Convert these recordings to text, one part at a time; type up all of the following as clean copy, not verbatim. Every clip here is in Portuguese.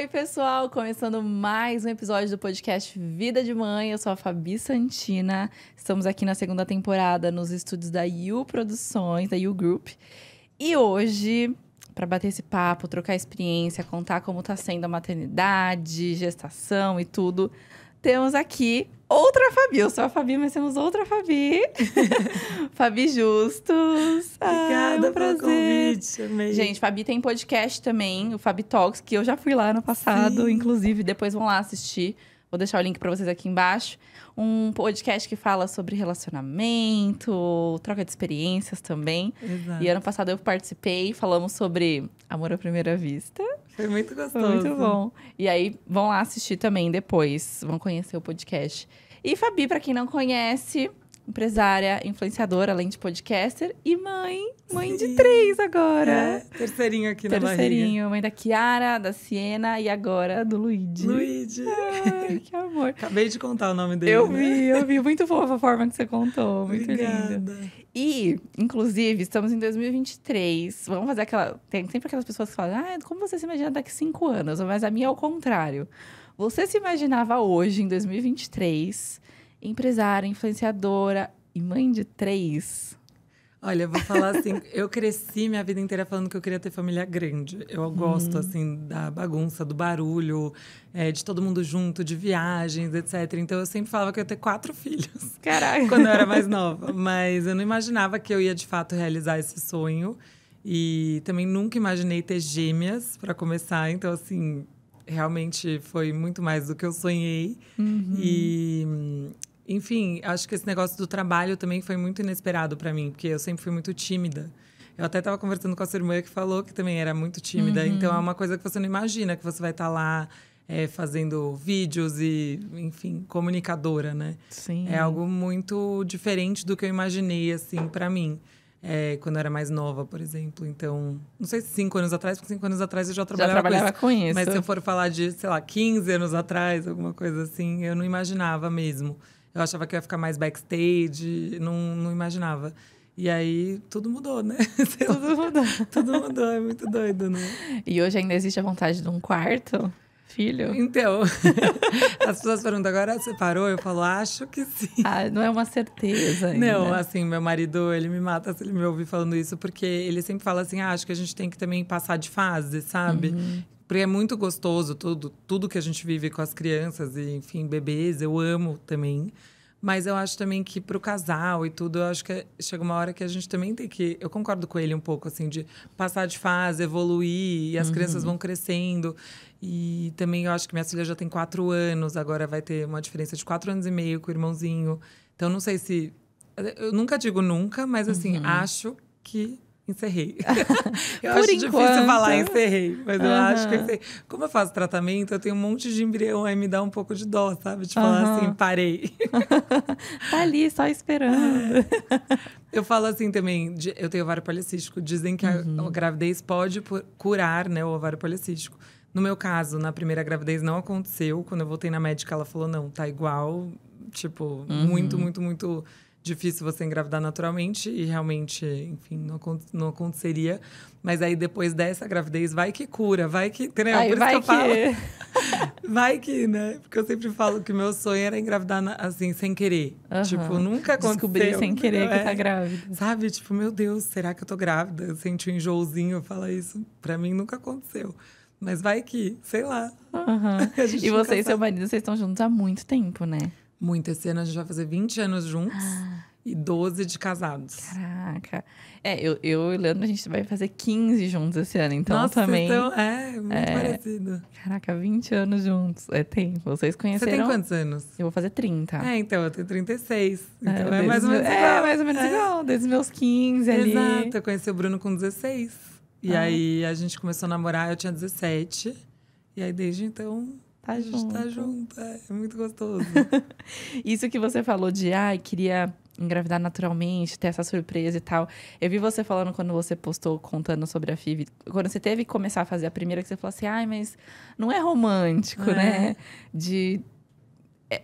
pessoal! Começando mais um episódio do podcast Vida de Mãe. Eu sou a Fabi Santina. Estamos aqui na segunda temporada nos estúdios da You Produções, da You Group. E hoje, para bater esse papo, trocar experiência, contar como está sendo a maternidade, gestação e tudo, temos aqui outra Fabi. Eu sou a Fabi, mas temos outra Fabi. Fabi Justus. Obrigada pelo convite, amei. Gente, Fabi tem podcast também, o Fabi Talks, que eu já fui lá no passado, Sim. Inclusive. Depois vão lá assistir. Vou deixar o link pra vocês aqui embaixo. Um podcast que fala sobre relacionamento, troca de experiências também. Exato. E ano passado eu participei, falamos sobre amor à primeira vista. Foi muito gostoso. Foi muito bom. E aí, vão lá assistir também depois. Vão conhecer o podcast. E Fabi, pra quem não conhece, empresária, influenciadora, além de podcaster. E mãe de 3 agora. É, terceirinho aqui na barriga. Terceirinho. Mãe da Kiara, da Siena e agora do Luigi. Luigi. Ai, que amor. Acabei de contar o nome dele, Eu né? vi. Muito fofa a forma que você contou. Muito Obrigada. linda. E, inclusive, estamos em 2023. Vamos fazer aquela... Tem sempre aquelas pessoas que falam, como você se imagina daqui 5 anos? Mas a minha é o contrário. Você se imaginava hoje, em 2023, empresária, influenciadora e mãe de 3? Olha, eu vou falar assim, eu cresci minha vida inteira falando que eu queria ter família grande. Eu gosto, assim, da bagunça, do barulho, de todo mundo junto, de viagens, etc. Então, eu sempre falava que eu ia ter 4 filhos. Caraca! Quando eu era mais nova. Mas eu não imaginava que eu ia, de fato, realizar esse sonho. E também nunca imaginei ter gêmeas, para começar. Então, assim, realmente foi muito mais do que eu sonhei. E... Enfim, acho que esse negócio do trabalho também foi muito inesperado para mim, porque eu sempre fui muito tímida. Eu até estava conversando com a sua irmã que falou que também era muito tímida. Então, é uma coisa que você não imagina, que você vai estar lá fazendo vídeos e, enfim, comunicadora, né? Sim. É algo muito diferente do que eu imaginei, assim, para mim. Quando eu era mais nova, por exemplo. Então, não sei se 5 anos atrás, porque 5 anos atrás eu já trabalhava com isso. Mas se eu for falar de, sei lá, 15 anos atrás, alguma coisa assim, eu não imaginava mesmo. Eu achava que eu ia ficar mais backstage, não imaginava. E aí, tudo mudou, né? Tudo mudou. Tudo mudou, é muito doido, né? E hoje ainda existe a vontade de um quarto filho? Então, as pessoas perguntam, agora você parou? Eu falo, acho que sim. Não é uma certeza ainda. Não, assim, meu marido, ele me mata se ele me ouvir falando isso, porque ele sempre fala assim, acho que a gente tem que também passar de fase, sabe? Porque é muito gostoso tudo que a gente vive com as crianças e, enfim, bebês, eu amo também. Mas eu acho também que pro casal e tudo, eu acho que chega uma hora que a gente também tem que... Eu concordo com ele um pouco, assim, de passar de fase, evoluir, e as crianças vão crescendo. E também eu acho que minha filha já tem 4 anos, agora vai ter uma diferença de 4 anos e meio com o irmãozinho. Então, não sei se... Eu nunca digo nunca, mas assim, acho que... Encerrei. Eu acho difícil falar encerrei, mas eu acho que encerrei. Como eu faço tratamento, eu tenho um monte de embrião, aí me dá um pouco de dó, sabe? De falar assim, parei. Tá ali, só esperando. Eu falo assim também, eu tenho ovário policístico. Dizem que a gravidez pode curar, né, o ovário policístico. No meu caso, na primeira gravidez não aconteceu. Quando eu voltei na médica, ela falou, não, tá igual. Tipo, muito difícil você engravidar naturalmente e realmente, enfim, não aconteceria. Mas aí, depois dessa gravidez, vai que cura, vai que... Entendeu? Aí, por isso que eu falo. Vai que, né? Porque eu sempre falo que meu sonho era engravidar, assim, sem querer. Tipo, nunca aconteceu. Descobrir sem querer que tá grávida. Sabe? Tipo, meu Deus, será que eu tô grávida? Eu senti um enjoozinho, fala isso. Pra mim, nunca aconteceu. Mas vai que, sei lá. E você e seu marido, vocês estão juntos há muito tempo, né? Muito. Esse ano a gente vai fazer 20 anos juntos e 12 de casados. Caraca. Eu e o Leandro, a gente vai fazer 15 juntos esse ano, então Nossa, também... Então, muito parecido. Caraca, 20 anos juntos. É tempo. Vocês conheceram... Você tem quantos anos? Eu vou fazer 30. Então, eu tenho 36. Então, é mais ou menos igual. É, mais ou menos igual. Desde os meus 15 ali. Exato. Eu conheci o Bruno com 16. E aí, a gente começou a namorar, eu tinha 17. E aí, desde então... A gente tá junto, é muito gostoso. Isso que você falou de, queria engravidar naturalmente, ter essa surpresa e tal. Eu vi você falando quando você postou, contando sobre a FIV. Quando você teve que começar a fazer a primeira, que você falou assim, mas não é romântico, né?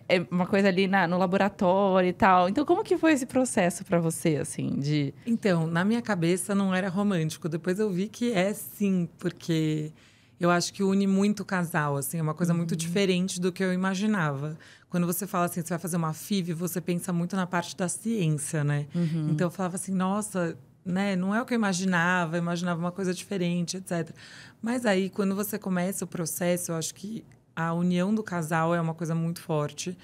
É uma coisa ali no laboratório e tal. Então, como que foi esse processo pra você, assim, de... Então, na minha cabeça não era romântico. Depois eu vi que é sim, porque... eu acho que une muito o casal, assim. É uma coisa muito diferente do que eu imaginava. Quando você fala assim, você vai fazer uma FIV, você pensa muito na parte da ciência, né? Então, eu falava assim, nossa, né? Não é o que eu imaginava uma coisa diferente, etc. Mas aí, quando você começa o processo, eu acho que a união do casal é uma coisa muito forte.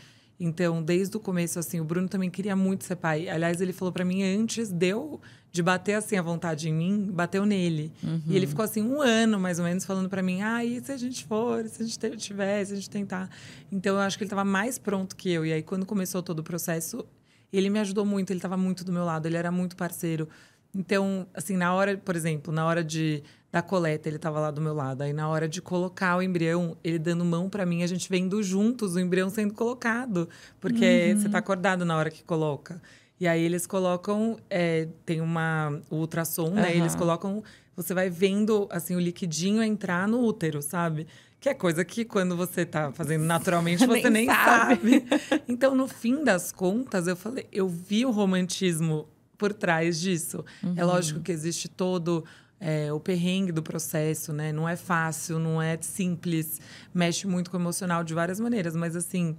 Então, desde o começo, assim, o Bruno também queria muito ser pai. Aliás, ele falou para mim antes de bater, assim, a vontade em mim, bateu nele. E ele ficou, assim, 1 ano, mais ou menos, falando para mim, e se a gente for, se a gente tiver, se a gente tentar. Então, eu acho que ele estava mais pronto que eu. E aí, quando começou todo o processo, ele me ajudou muito, ele estava muito do meu lado, ele era muito parceiro. Então, assim, na hora, por exemplo, na hora da coleta, ele estava lá do meu lado. Aí, na hora de colocar o embrião, ele dando mão para mim, a gente vendo juntos o embrião sendo colocado. Porque você tá acordado na hora que coloca. E aí, eles colocam... tem o ultrassom, né? Eles colocam... Você vai vendo, assim, o liquidinho entrar no útero, sabe? Que é coisa que, quando você tá fazendo naturalmente, você nem sabe. Então, no fim das contas, eu vi o romantismo por trás disso. É lógico que existe todo o perrengue do processo, né? Não é fácil, não é simples. Mexe muito com o emocional de várias maneiras. Mas, assim,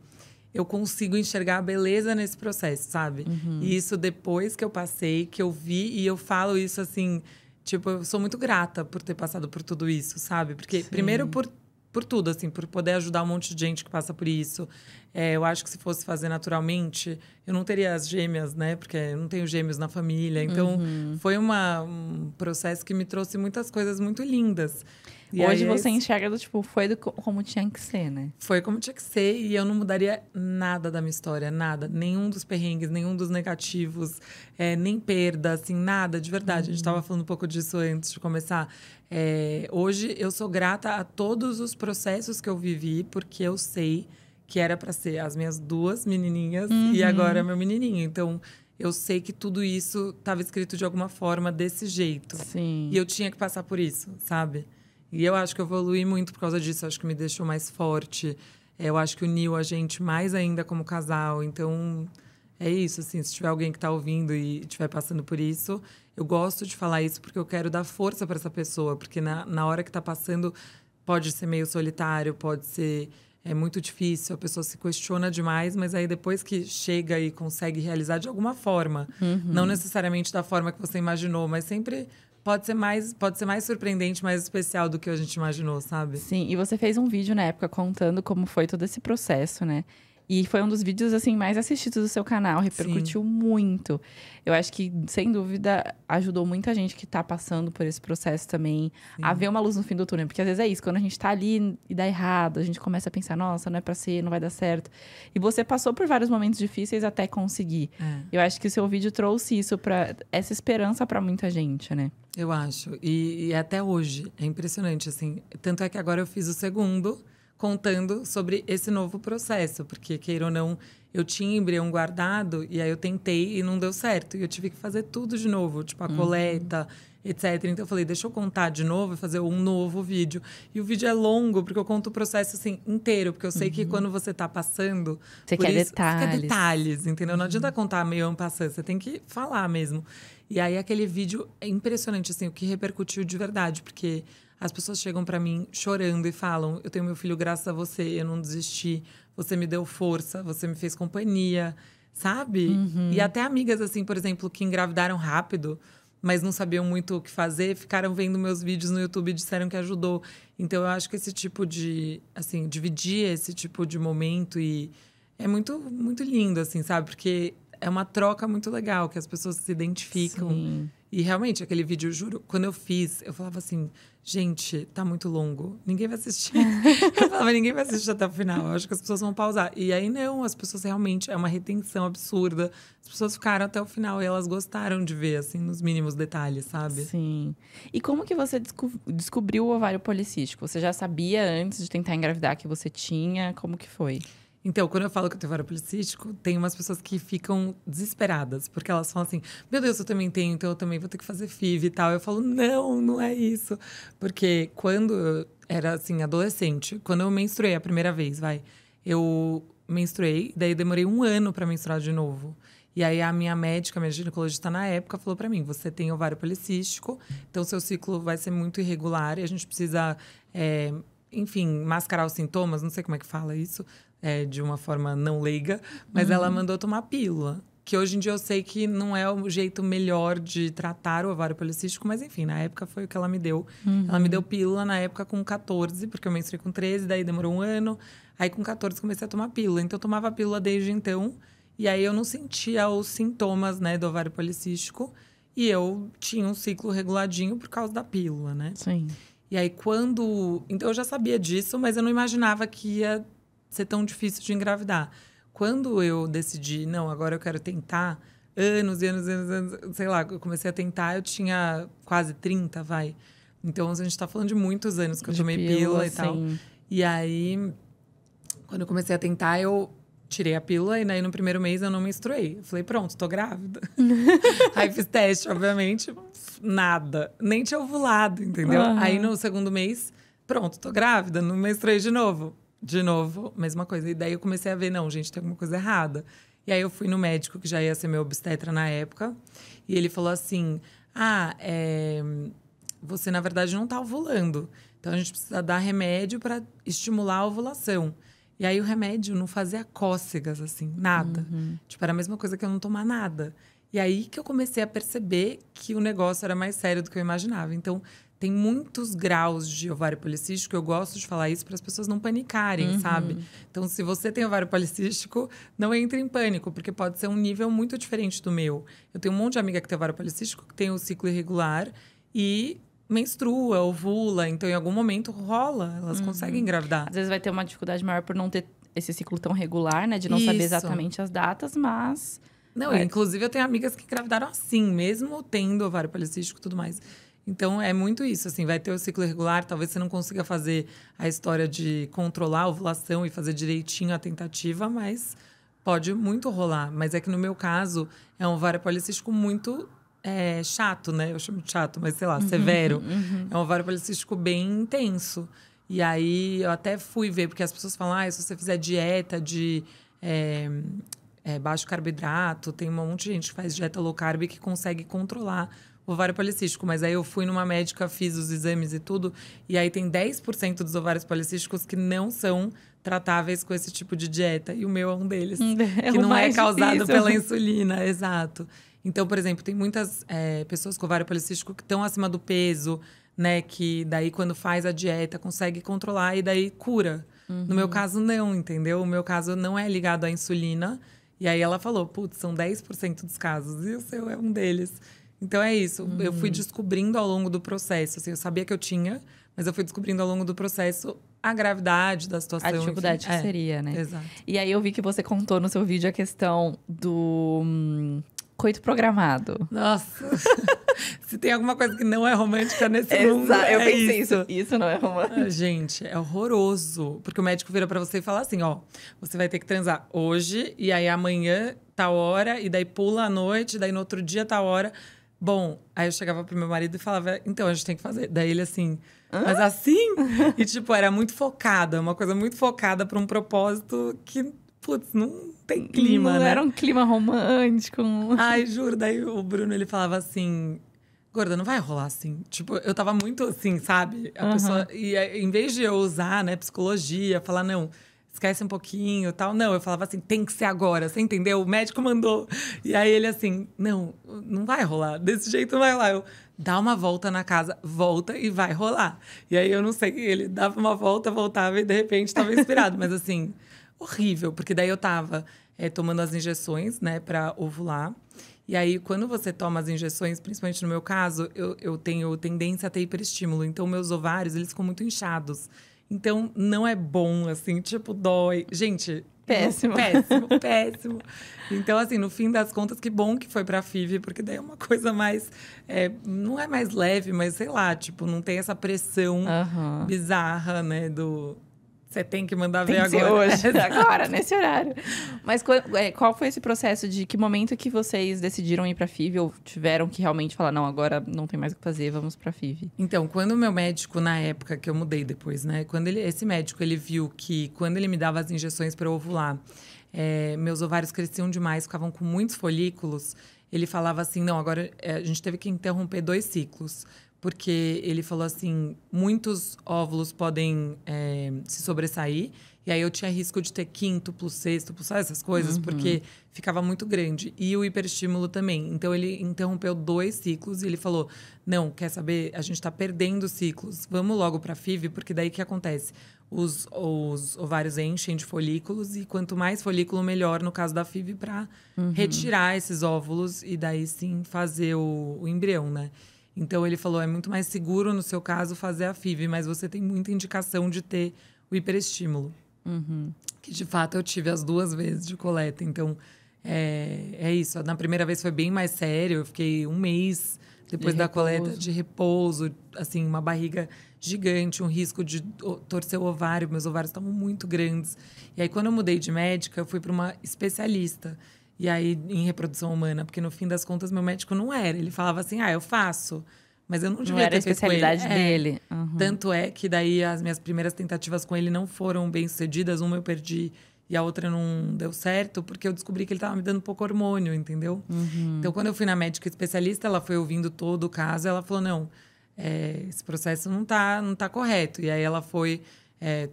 eu consigo enxergar a beleza nesse processo, sabe? E isso depois que eu passei, que eu vi. E eu falo isso, assim... Tipo, eu sou muito grata por ter passado por tudo isso, sabe? Porque, primeiro, por tudo, assim, por poder ajudar um monte de gente que passa por isso. Eu acho que se fosse fazer naturalmente, eu não teria as gêmeas, né? Porque eu não tenho gêmeos na família. Então, foi um processo que me trouxe muitas coisas muito lindas. E hoje você enxerga como tinha que ser, né? Foi como tinha que ser. E eu não mudaria nada da minha história, nada. Nenhum dos perrengues, nenhum dos negativos, nem perda, assim, nada, de verdade. A gente estava falando um pouco disso antes de começar. Hoje, eu sou grata a todos os processos que eu vivi, porque eu sei que era para ser as minhas 2 menininhas e agora meu menininho. Então, eu sei que tudo isso estava escrito de alguma forma desse jeito. Sim. E eu tinha que passar por isso, sabe? E eu acho que eu evoluí muito por causa disso. Eu acho que me deixou mais forte. Eu acho que uniu a gente mais ainda como casal. Então, é isso, assim. Se tiver alguém que está ouvindo e estiver passando por isso, eu gosto de falar isso porque eu quero dar força para essa pessoa. Porque na hora que está passando, pode ser meio solitário, pode ser... É muito difícil, a pessoa se questiona demais, mas aí depois que chega e consegue realizar de alguma forma, não necessariamente da forma que você imaginou, mas sempre pode ser mais surpreendente, mais especial do que a gente imaginou, sabe? Sim, e você fez um vídeo na época contando como foi todo esse processo, né? E foi um dos vídeos, assim, mais assistidos do seu canal. Repercutiu muito. Eu acho que, sem dúvida, ajudou muita gente que tá passando por esse processo também a ver uma luz no fim do túnel. Porque, às vezes, é isso. Quando a gente tá ali e dá errado, a gente começa a pensar, nossa, não é pra ser, não vai dar certo. E você passou por vários momentos difíceis até conseguir. Eu acho que o seu vídeo trouxe isso essa esperança pra muita gente, né? Eu acho. E até hoje. É impressionante, assim. Tanto é que agora eu fiz o segundo... contando sobre esse novo processo. Porque, queira ou não, eu tinha embrião guardado e aí eu tentei e não deu certo. E eu tive que fazer tudo de novo, tipo a coleta, etc. Então, eu falei, deixa eu contar de novo e fazer um novo vídeo. E o vídeo é longo, porque eu conto o processo, assim, inteiro. Porque eu sei que quando você tá passando... Você quer detalhes. Você quer detalhes, entendeu? Não adianta contar meio en passant, você tem que falar mesmo. E aí, aquele vídeo é impressionante, assim, o que repercutiu de verdade. Porque... as pessoas chegam para mim chorando e falam, eu tenho meu filho graças a você, eu não desisti, você me deu força, você me fez companhia, sabe? E até amigas, assim, por exemplo, que engravidaram rápido, mas não sabiam muito o que fazer, ficaram vendo meus vídeos no YouTube e disseram que ajudou. Então, eu acho que esse tipo de, assim, dividir esse tipo de momento e é muito, muito lindo, assim, sabe? Porque é uma troca muito legal, que as pessoas se identificam. Sim. E realmente, aquele vídeo, eu juro, quando eu fiz, eu falava assim, gente, tá muito longo, ninguém vai assistir. Eu falava, ninguém vai assistir até o final, eu acho que as pessoas vão pausar. E aí, não, as pessoas realmente, é uma retenção absurda. As pessoas ficaram até o final e elas gostaram de ver, assim, nos mínimos detalhes, sabe? Sim. E como que você descobriu o ovário policístico? Você já sabia antes de tentar engravidar que você tinha? Como que foi? Então, quando eu falo que eu tenho ovário policístico, tem umas pessoas que ficam desesperadas. Porque elas falam assim, meu Deus, eu também tenho, então eu também vou ter que fazer FIV e tal. Eu falo, não, não é isso. Porque quando eu era, assim, adolescente, quando eu menstruei a primeira vez, eu menstruei, daí demorei 1 ano pra menstruar de novo. E aí, a minha médica, minha ginecologista na época, falou pra mim, você tem ovário policístico, então seu ciclo vai ser muito irregular e a gente precisa, enfim, mascarar os sintomas, não sei como é que fala isso, de uma forma não leiga, mas ela mandou tomar pílula. Que hoje em dia eu sei que não é o jeito melhor de tratar o ovário policístico, mas enfim, na época foi o que ela me deu. Ela me deu pílula na época com 14, porque eu menstruei com 13, daí demorou um ano. Aí com 14 comecei a tomar pílula. Então eu tomava pílula desde então. E aí eu não sentia os sintomas, né, do ovário policístico. E eu tinha um ciclo reguladinho por causa da pílula, né? Sim. E aí então eu já sabia disso, mas eu não imaginava que ia ser tão difícil de engravidar. Quando eu decidi, não, agora eu quero tentar, anos, sei lá, eu comecei a tentar, eu tinha quase 30, vai. Então, a gente tá falando de muitos anos que eu tomei pílula e tal. E aí, quando eu comecei a tentar, eu tirei a pílula e aí no primeiro mês eu não menstruei. Eu falei, pronto, tô grávida. Aí fiz teste, obviamente, nada. Nem tinha ovulado, entendeu? Aí no segundo mês, pronto, tô grávida, não menstruei de novo. De novo, mesma coisa. E daí eu comecei a ver, não, gente, tem alguma coisa errada. E aí eu fui no médico, que já ia ser meu obstetra na época. E ele falou assim, você na verdade não tá ovulando. Então a gente precisa dar remédio para estimular a ovulação. E aí o remédio não fazia cócegas, assim, nada. Tipo, era a mesma coisa que eu não tomar nada. E aí que eu comecei a perceber que o negócio era mais sério do que eu imaginava. Então, tem muitos graus de ovário policístico. Eu gosto de falar isso para as pessoas não panicarem, sabe? Então, se você tem ovário policístico, não entre em pânico, porque pode ser um nível muito diferente do meu. Eu tenho um monte de amiga que tem ovário policístico, que tem o ciclo irregular e menstrua, ovula. Então, em algum momento, rola. Elas conseguem engravidar. Às vezes vai ter uma dificuldade maior por não ter esse ciclo tão regular, né? De não saber exatamente as datas, mas... Não, inclusive, eu tenho amigas que engravidaram assim, mesmo tendo ovário policístico e tudo mais. Então, é muito isso, assim, vai ter o ciclo irregular, talvez você não consiga fazer a história de controlar a ovulação e fazer direitinho a tentativa, mas pode muito rolar. Mas é que no meu caso, é um ovário policístico muito chato, né? Eu chamo de chato, mas sei lá, severo. É um ovário policístico bem intenso. E aí, eu até fui ver, porque as pessoas falam, se você fizer dieta de baixo carboidrato, tem um monte de gente que faz dieta low carb que consegue controlar o ovário policístico. Mas aí eu fui numa médica, fiz os exames e tudo, e aí tem 10% dos ovários policísticos que não são tratáveis com esse tipo de dieta. E o meu é um deles, que não é causado pela insulina, exato. Então, por exemplo, tem muitas pessoas com ovário policístico que estão acima do peso, né? Que daí, quando faz a dieta, consegue controlar e daí cura. No meu caso, não, entendeu? O meu caso não é ligado à insulina. E aí ela falou, putz, são 10% dos casos. E o seu é um deles. Então, é isso. Eu fui descobrindo ao longo do processo. Assim, eu sabia que eu tinha, mas eu fui descobrindo ao longo do processo a gravidade da situação. A dificuldade que seria, né? Exato. E aí, eu vi que você contou no seu vídeo a questão do coito programado. Nossa! Se tem alguma coisa que não é romântica nesse mundo, eu pensei isso. Isso não é romântico. Gente, é horroroso. Porque o médico vira pra você e fala assim, você vai ter que transar hoje, e aí amanhã, tal hora, e daí pula à noite, daí no outro dia, tal hora. Bom, aí eu chegava pro meu marido e falava, então, a gente tem que fazer. Daí ele assim, mas assim? E tipo, era muito focada, uma coisa muito focada pra um propósito que, putz, não tem clima, não né? Era um clima romântico. Ai, juro. Daí o Bruno, ele falava assim, gorda, não vai rolar assim. Tipo, eu tava muito assim, sabe? A pessoa, e em vez de eu usar, né, psicologia, falar, não, esquece um pouquinho e tal. Não, eu falava assim, tem que ser agora, você entendeu? O médico mandou. E aí ele assim, não vai rolar. Desse jeito não vai rolar. Eu, dá uma volta na casa, volta e vai rolar. E aí eu não sei, ele dava uma volta, voltava e de repente tava inspirado. Mas assim, horrível. Porque daí eu tava tomando as injeções, né, pra ovular. E aí, quando você toma as injeções, principalmente no meu caso, eu tenho tendência a ter hiperestímulo. Então, meus ovários, eles ficam muito inchados. Então, não é bom, assim, tipo, dói. Gente, péssimo. Péssimo. Então, assim, no fim das contas, que bom que foi pra FIV, porque daí é uma coisa mais... não é mais leve, mas sei lá, tipo, não tem essa pressão bizarra, né, do... Você tem que mandar ver agora. Hoje, agora, nesse horário. Mas qual foi esse processo de que momento que vocês decidiram ir pra FIV ou tiveram que realmente falar, não, agora não tem mais o que fazer, vamos pra FIV? Então, quando o meu médico, na época que eu mudei depois, né? Esse médico, ele viu que quando ele me dava as injeções para ovular, meus ovários cresciam demais, ficavam com muitos folículos. Ele falava assim, não, agora a gente teve que interromper 2 ciclos. Porque ele falou assim, muitos óvulos podem se sobressair. E aí eu tinha risco de ter quíntuplo, sextuplo, sabe essas coisas? Porque ficava muito grande. E o hiperestímulo também. Então, ele interrompeu 2 ciclos e ele falou, não, quer saber? A gente está perdendo ciclos. Vamos logo para a FIV, porque daí o que acontece? Os ovários enchem de folículos e quanto mais folículo, melhor, no caso da FIV, para retirar esses óvulos e daí sim fazer o embrião, né? Então, ele falou, é muito mais seguro, no seu caso, fazer a FIV, mas você tem muita indicação de ter o hiperestímulo. Que, de fato, eu tive as 2 vezes de coleta. Então, é isso. Na primeira vez foi bem mais sério. Eu fiquei 1 mês depois da coleta de repouso. Assim, uma barriga gigante, um risco de torcer o ovário. Meus ovários estavam muito grandes. E aí, quando eu mudei de médica, eu fui para uma especialista. E aí, em reprodução humana. Porque, no fim das contas, meu médico não era. Ele falava assim, eu faço. Mas eu não devia ter feito com ele. Não era a especialidade dele. Tanto é que daí as minhas primeiras tentativas com ele não foram bem sucedidas. Uma eu perdi e a outra não deu certo, porque eu descobri que ele estava me dando pouco hormônio, entendeu? Então, quando eu fui na médica especialista, ela foi ouvindo todo o caso. Ela falou, não, esse processo não tá correto. E aí ela foi,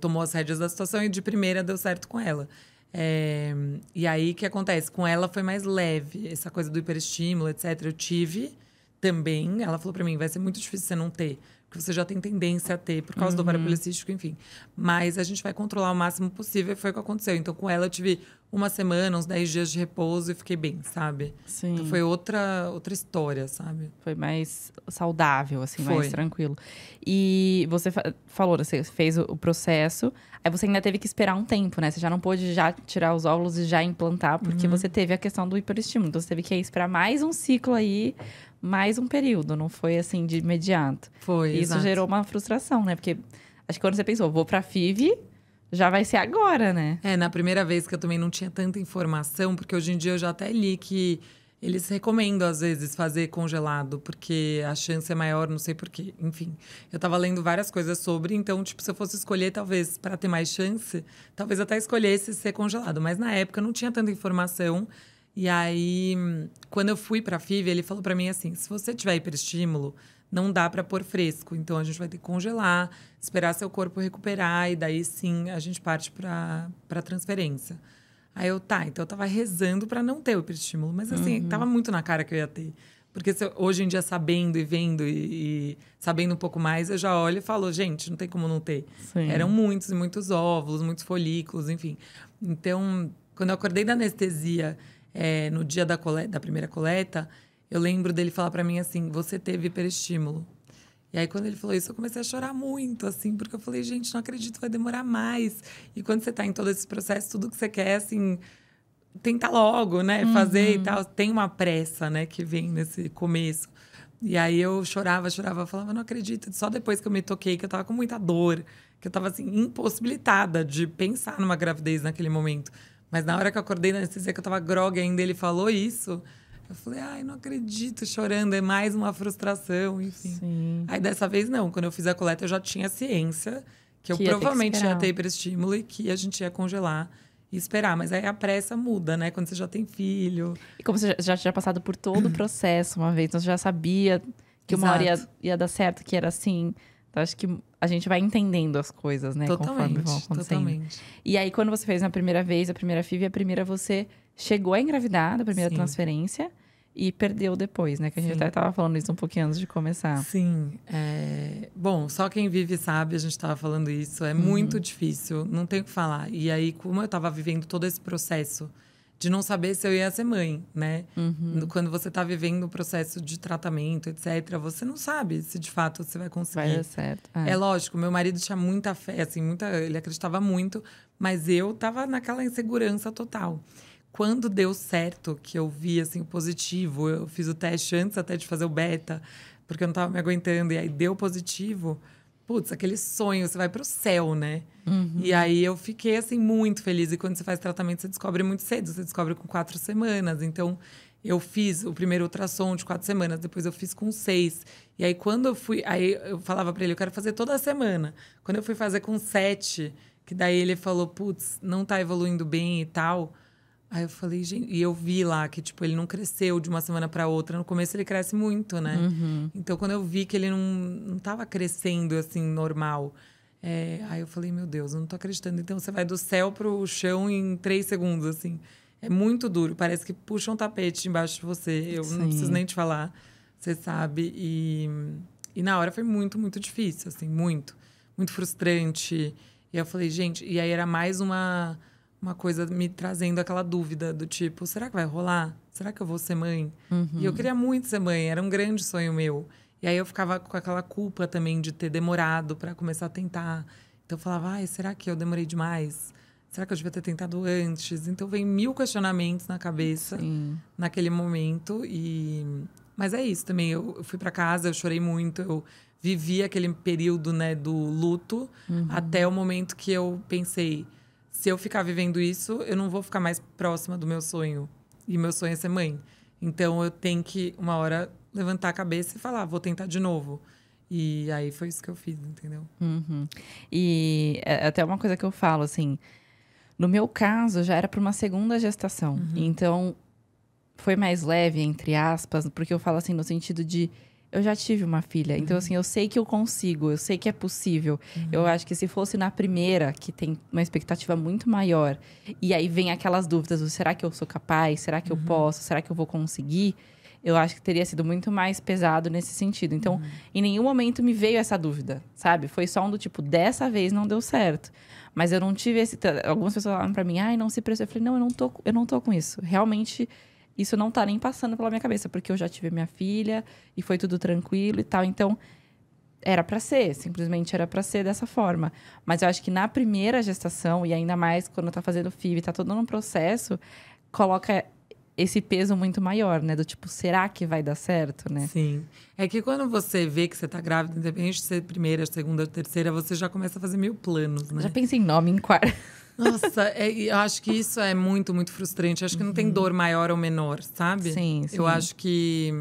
tomou as rédeas da situação e de primeira deu certo com ela. E aí, o que acontece? Com ela foi mais leve. Essa coisa do hiperestímulo, etc. Eu tive... Também, ela falou pra mim, vai ser muito difícil você não ter. Porque você já tem tendência a ter, por causa do ovário policístico, enfim. Mas a gente vai controlar o máximo possível e foi o que aconteceu. Então, com ela, eu tive 1 semana, uns 10 dias de repouso e fiquei bem, sabe? Sim. Então, foi outra história, sabe? Foi mais saudável, assim, mais tranquilo. E você falou, você fez o processo, aí você ainda teve que esperar um tempo, né? Você já não pôde já tirar os óvulos e já implantar, porque você teve a questão do hiperestímulo. Então, você teve que esperar mais um ciclo aí, mais um período. Não foi, assim, de imediato. Foi, E isso exato. gerou uma frustração, né? Porque acho que quando você pensou, vou pra FIV, já vai ser agora, né? Na primeira vez que eu também não tinha tanta informação, porque hoje em dia eu já até li que eles recomendam, às vezes, fazer congelado, porque a chance é maior, não sei porquê. Enfim, eu tava lendo várias coisas sobre, então, tipo, se eu fosse escolher, talvez, para ter mais chance, talvez até escolhesse ser congelado. Mas na época eu não tinha tanta informação. E aí, quando eu fui pra FIV, ele falou pra mim assim: se você tiver hiperestímulo, não dá pra pôr fresco. Então, a gente vai ter que congelar, esperar seu corpo recuperar, e daí sim a gente parte pra transferência. Aí então eu tava rezando pra não ter o hiperestímulo. Mas assim, tava muito na cara que eu ia ter. Porque hoje em dia, sabendo e vendo e sabendo um pouco mais, eu já olho e falo, gente, não tem como não ter. Sim. Eram muitos e muitos óvulos, muitos folículos, enfim. Então, quando eu acordei da anestesia, no dia da primeira coleta, eu lembro dele falar pra mim assim, você teve hiperestímulo. E aí, quando ele falou isso, eu comecei a chorar muito, assim, porque eu falei, gente, não acredito, vai demorar mais. E quando você tá em todo esse processo, tudo que você quer, assim, tentar logo, né? Fazer e tal. Tem uma pressa, né? Que vem nesse começo. E aí, eu chorava, falava, não acredito. Só depois que eu me toquei, que eu tava com muita dor. Que eu tava, assim, impossibilitada de pensar numa gravidez naquele momento. Mas na hora que eu acordei na anestesia, que eu tava grogue ainda, ele falou isso... Eu falei, não acredito, chorando, é mais uma frustração, enfim. Sim. Aí, dessa vez, não. Quando eu fiz a coleta, eu já tinha ciência que eu Que ia ter que provavelmente ia esperar. ter hiperestímulo e que a gente ia congelar e esperar. Mas aí a pressa muda, né? Quando você já tem filho. E como você já tinha passado por todo o processo uma vez, então você já sabia que uma hora ia dar certo, que era assim. Então, acho que a gente vai entendendo as coisas, né? Conforme vão acontecendo. Totalmente. E aí, quando você fez na primeira vez, a primeira FIV, a primeira você chegou a engravidar da primeira Sim. transferência e perdeu depois, né? Que a gente Sim. até tava falando isso um pouquinho antes de começar. Sim. Bom, só quem vive sabe, a gente estava falando isso. É muito difícil, não tem o que falar. E aí, como eu estava vivendo todo esse processo de não saber se eu ia ser mãe, né? Quando você está vivendo o processo de tratamento, etc., você não sabe se de fato você vai conseguir. Vai dar certo. É lógico, meu marido tinha muita fé, assim, ele acreditava muito, mas eu tava naquela insegurança total. Quando deu certo, que eu vi, assim, o positivo, eu fiz o teste antes até de fazer o beta, porque eu não tava me aguentando, e aí deu positivo, putz, aquele sonho, você vai pro céu, né? E aí eu fiquei, assim, muito feliz. E quando você faz tratamento, você descobre muito cedo, você descobre com 4 semanas. Então, eu fiz o primeiro ultrassom de 4 semanas, depois eu fiz com 6. E aí, quando eu fui... Aí eu falava pra ele, eu quero fazer toda semana. Quando eu fui fazer com 7, que daí ele falou, putz, não tá evoluindo bem e tal... Aí eu falei, gente... E eu vi lá que, tipo, ele não cresceu de uma semana pra outra. No começo, ele cresce muito, né? Então, quando eu vi que ele não tava crescendo, assim, normal... aí eu falei, meu Deus, eu não tô acreditando. Então, você vai do céu pro chão em 3 segundos, assim. É muito duro. Parece que puxa um tapete embaixo de você. Eu não preciso nem te falar. Você sabe. E na hora foi muito, muito difícil, assim. Muito. Muito frustrante. E eu falei, gente... E aí, era mais uma coisa me trazendo aquela dúvida do tipo... Será que vai rolar? Será que eu vou ser mãe? E eu queria muito ser mãe. Era um grande sonho meu. E aí, eu ficava com aquela culpa também de ter demorado para começar a tentar. Então, eu falava, ai, será que eu demorei demais? Será que eu devia ter tentado antes? Então, vem 1000 questionamentos na cabeça naquele momento. Mas é isso também. Eu fui para casa, eu chorei muito. Eu vivi aquele período, né, do luto. Até o momento que eu pensei... Se eu ficar vivendo isso, eu não vou ficar mais próxima do meu sonho. E meu sonho é ser mãe. Então, eu tenho que, uma hora, levantar a cabeça e falar, vou tentar de novo. E aí, foi isso que eu fiz, entendeu? E é até uma coisa que eu falo, assim... No meu caso, já era para uma segunda gestação. Então, foi mais leve, entre aspas. Porque eu falo assim, no sentido de... Eu já tive uma filha. Então, assim, eu sei que eu consigo. Eu sei que é possível. Eu acho que se fosse na primeira, que tem uma expectativa muito maior. E aí, vem aquelas dúvidas. Será que eu sou capaz? Será que eu posso? Será que eu vou conseguir? Eu acho que teria sido muito mais pesado nesse sentido. Então, em nenhum momento me veio essa dúvida, sabe? Foi só um do tipo, dessa vez não deu certo. Mas eu não tive esse... Algumas pessoas falaram pra mim, ai, não se pressiona. Eu falei, não, eu não tô com isso. Realmente, isso não tá nem passando pela minha cabeça. Porque eu já tive minha filha e foi tudo tranquilo e tal. Então, era pra ser. Simplesmente era pra ser dessa forma. Mas eu acho que na primeira gestação, e ainda mais quando tá fazendo FIV, tá todo num processo, coloca... esse peso muito maior, né? Do tipo, será que vai dar certo, né? Sim. É que quando você vê que você tá grávida, independente de ser primeira, segunda ou terceira, você já começa a fazer 1000 planos, né? Já pensei em nome, em quarto. Nossa, eu acho que isso é muito, muito frustrante. Acho que não tem dor maior ou menor, sabe? Sim, sim. Eu acho que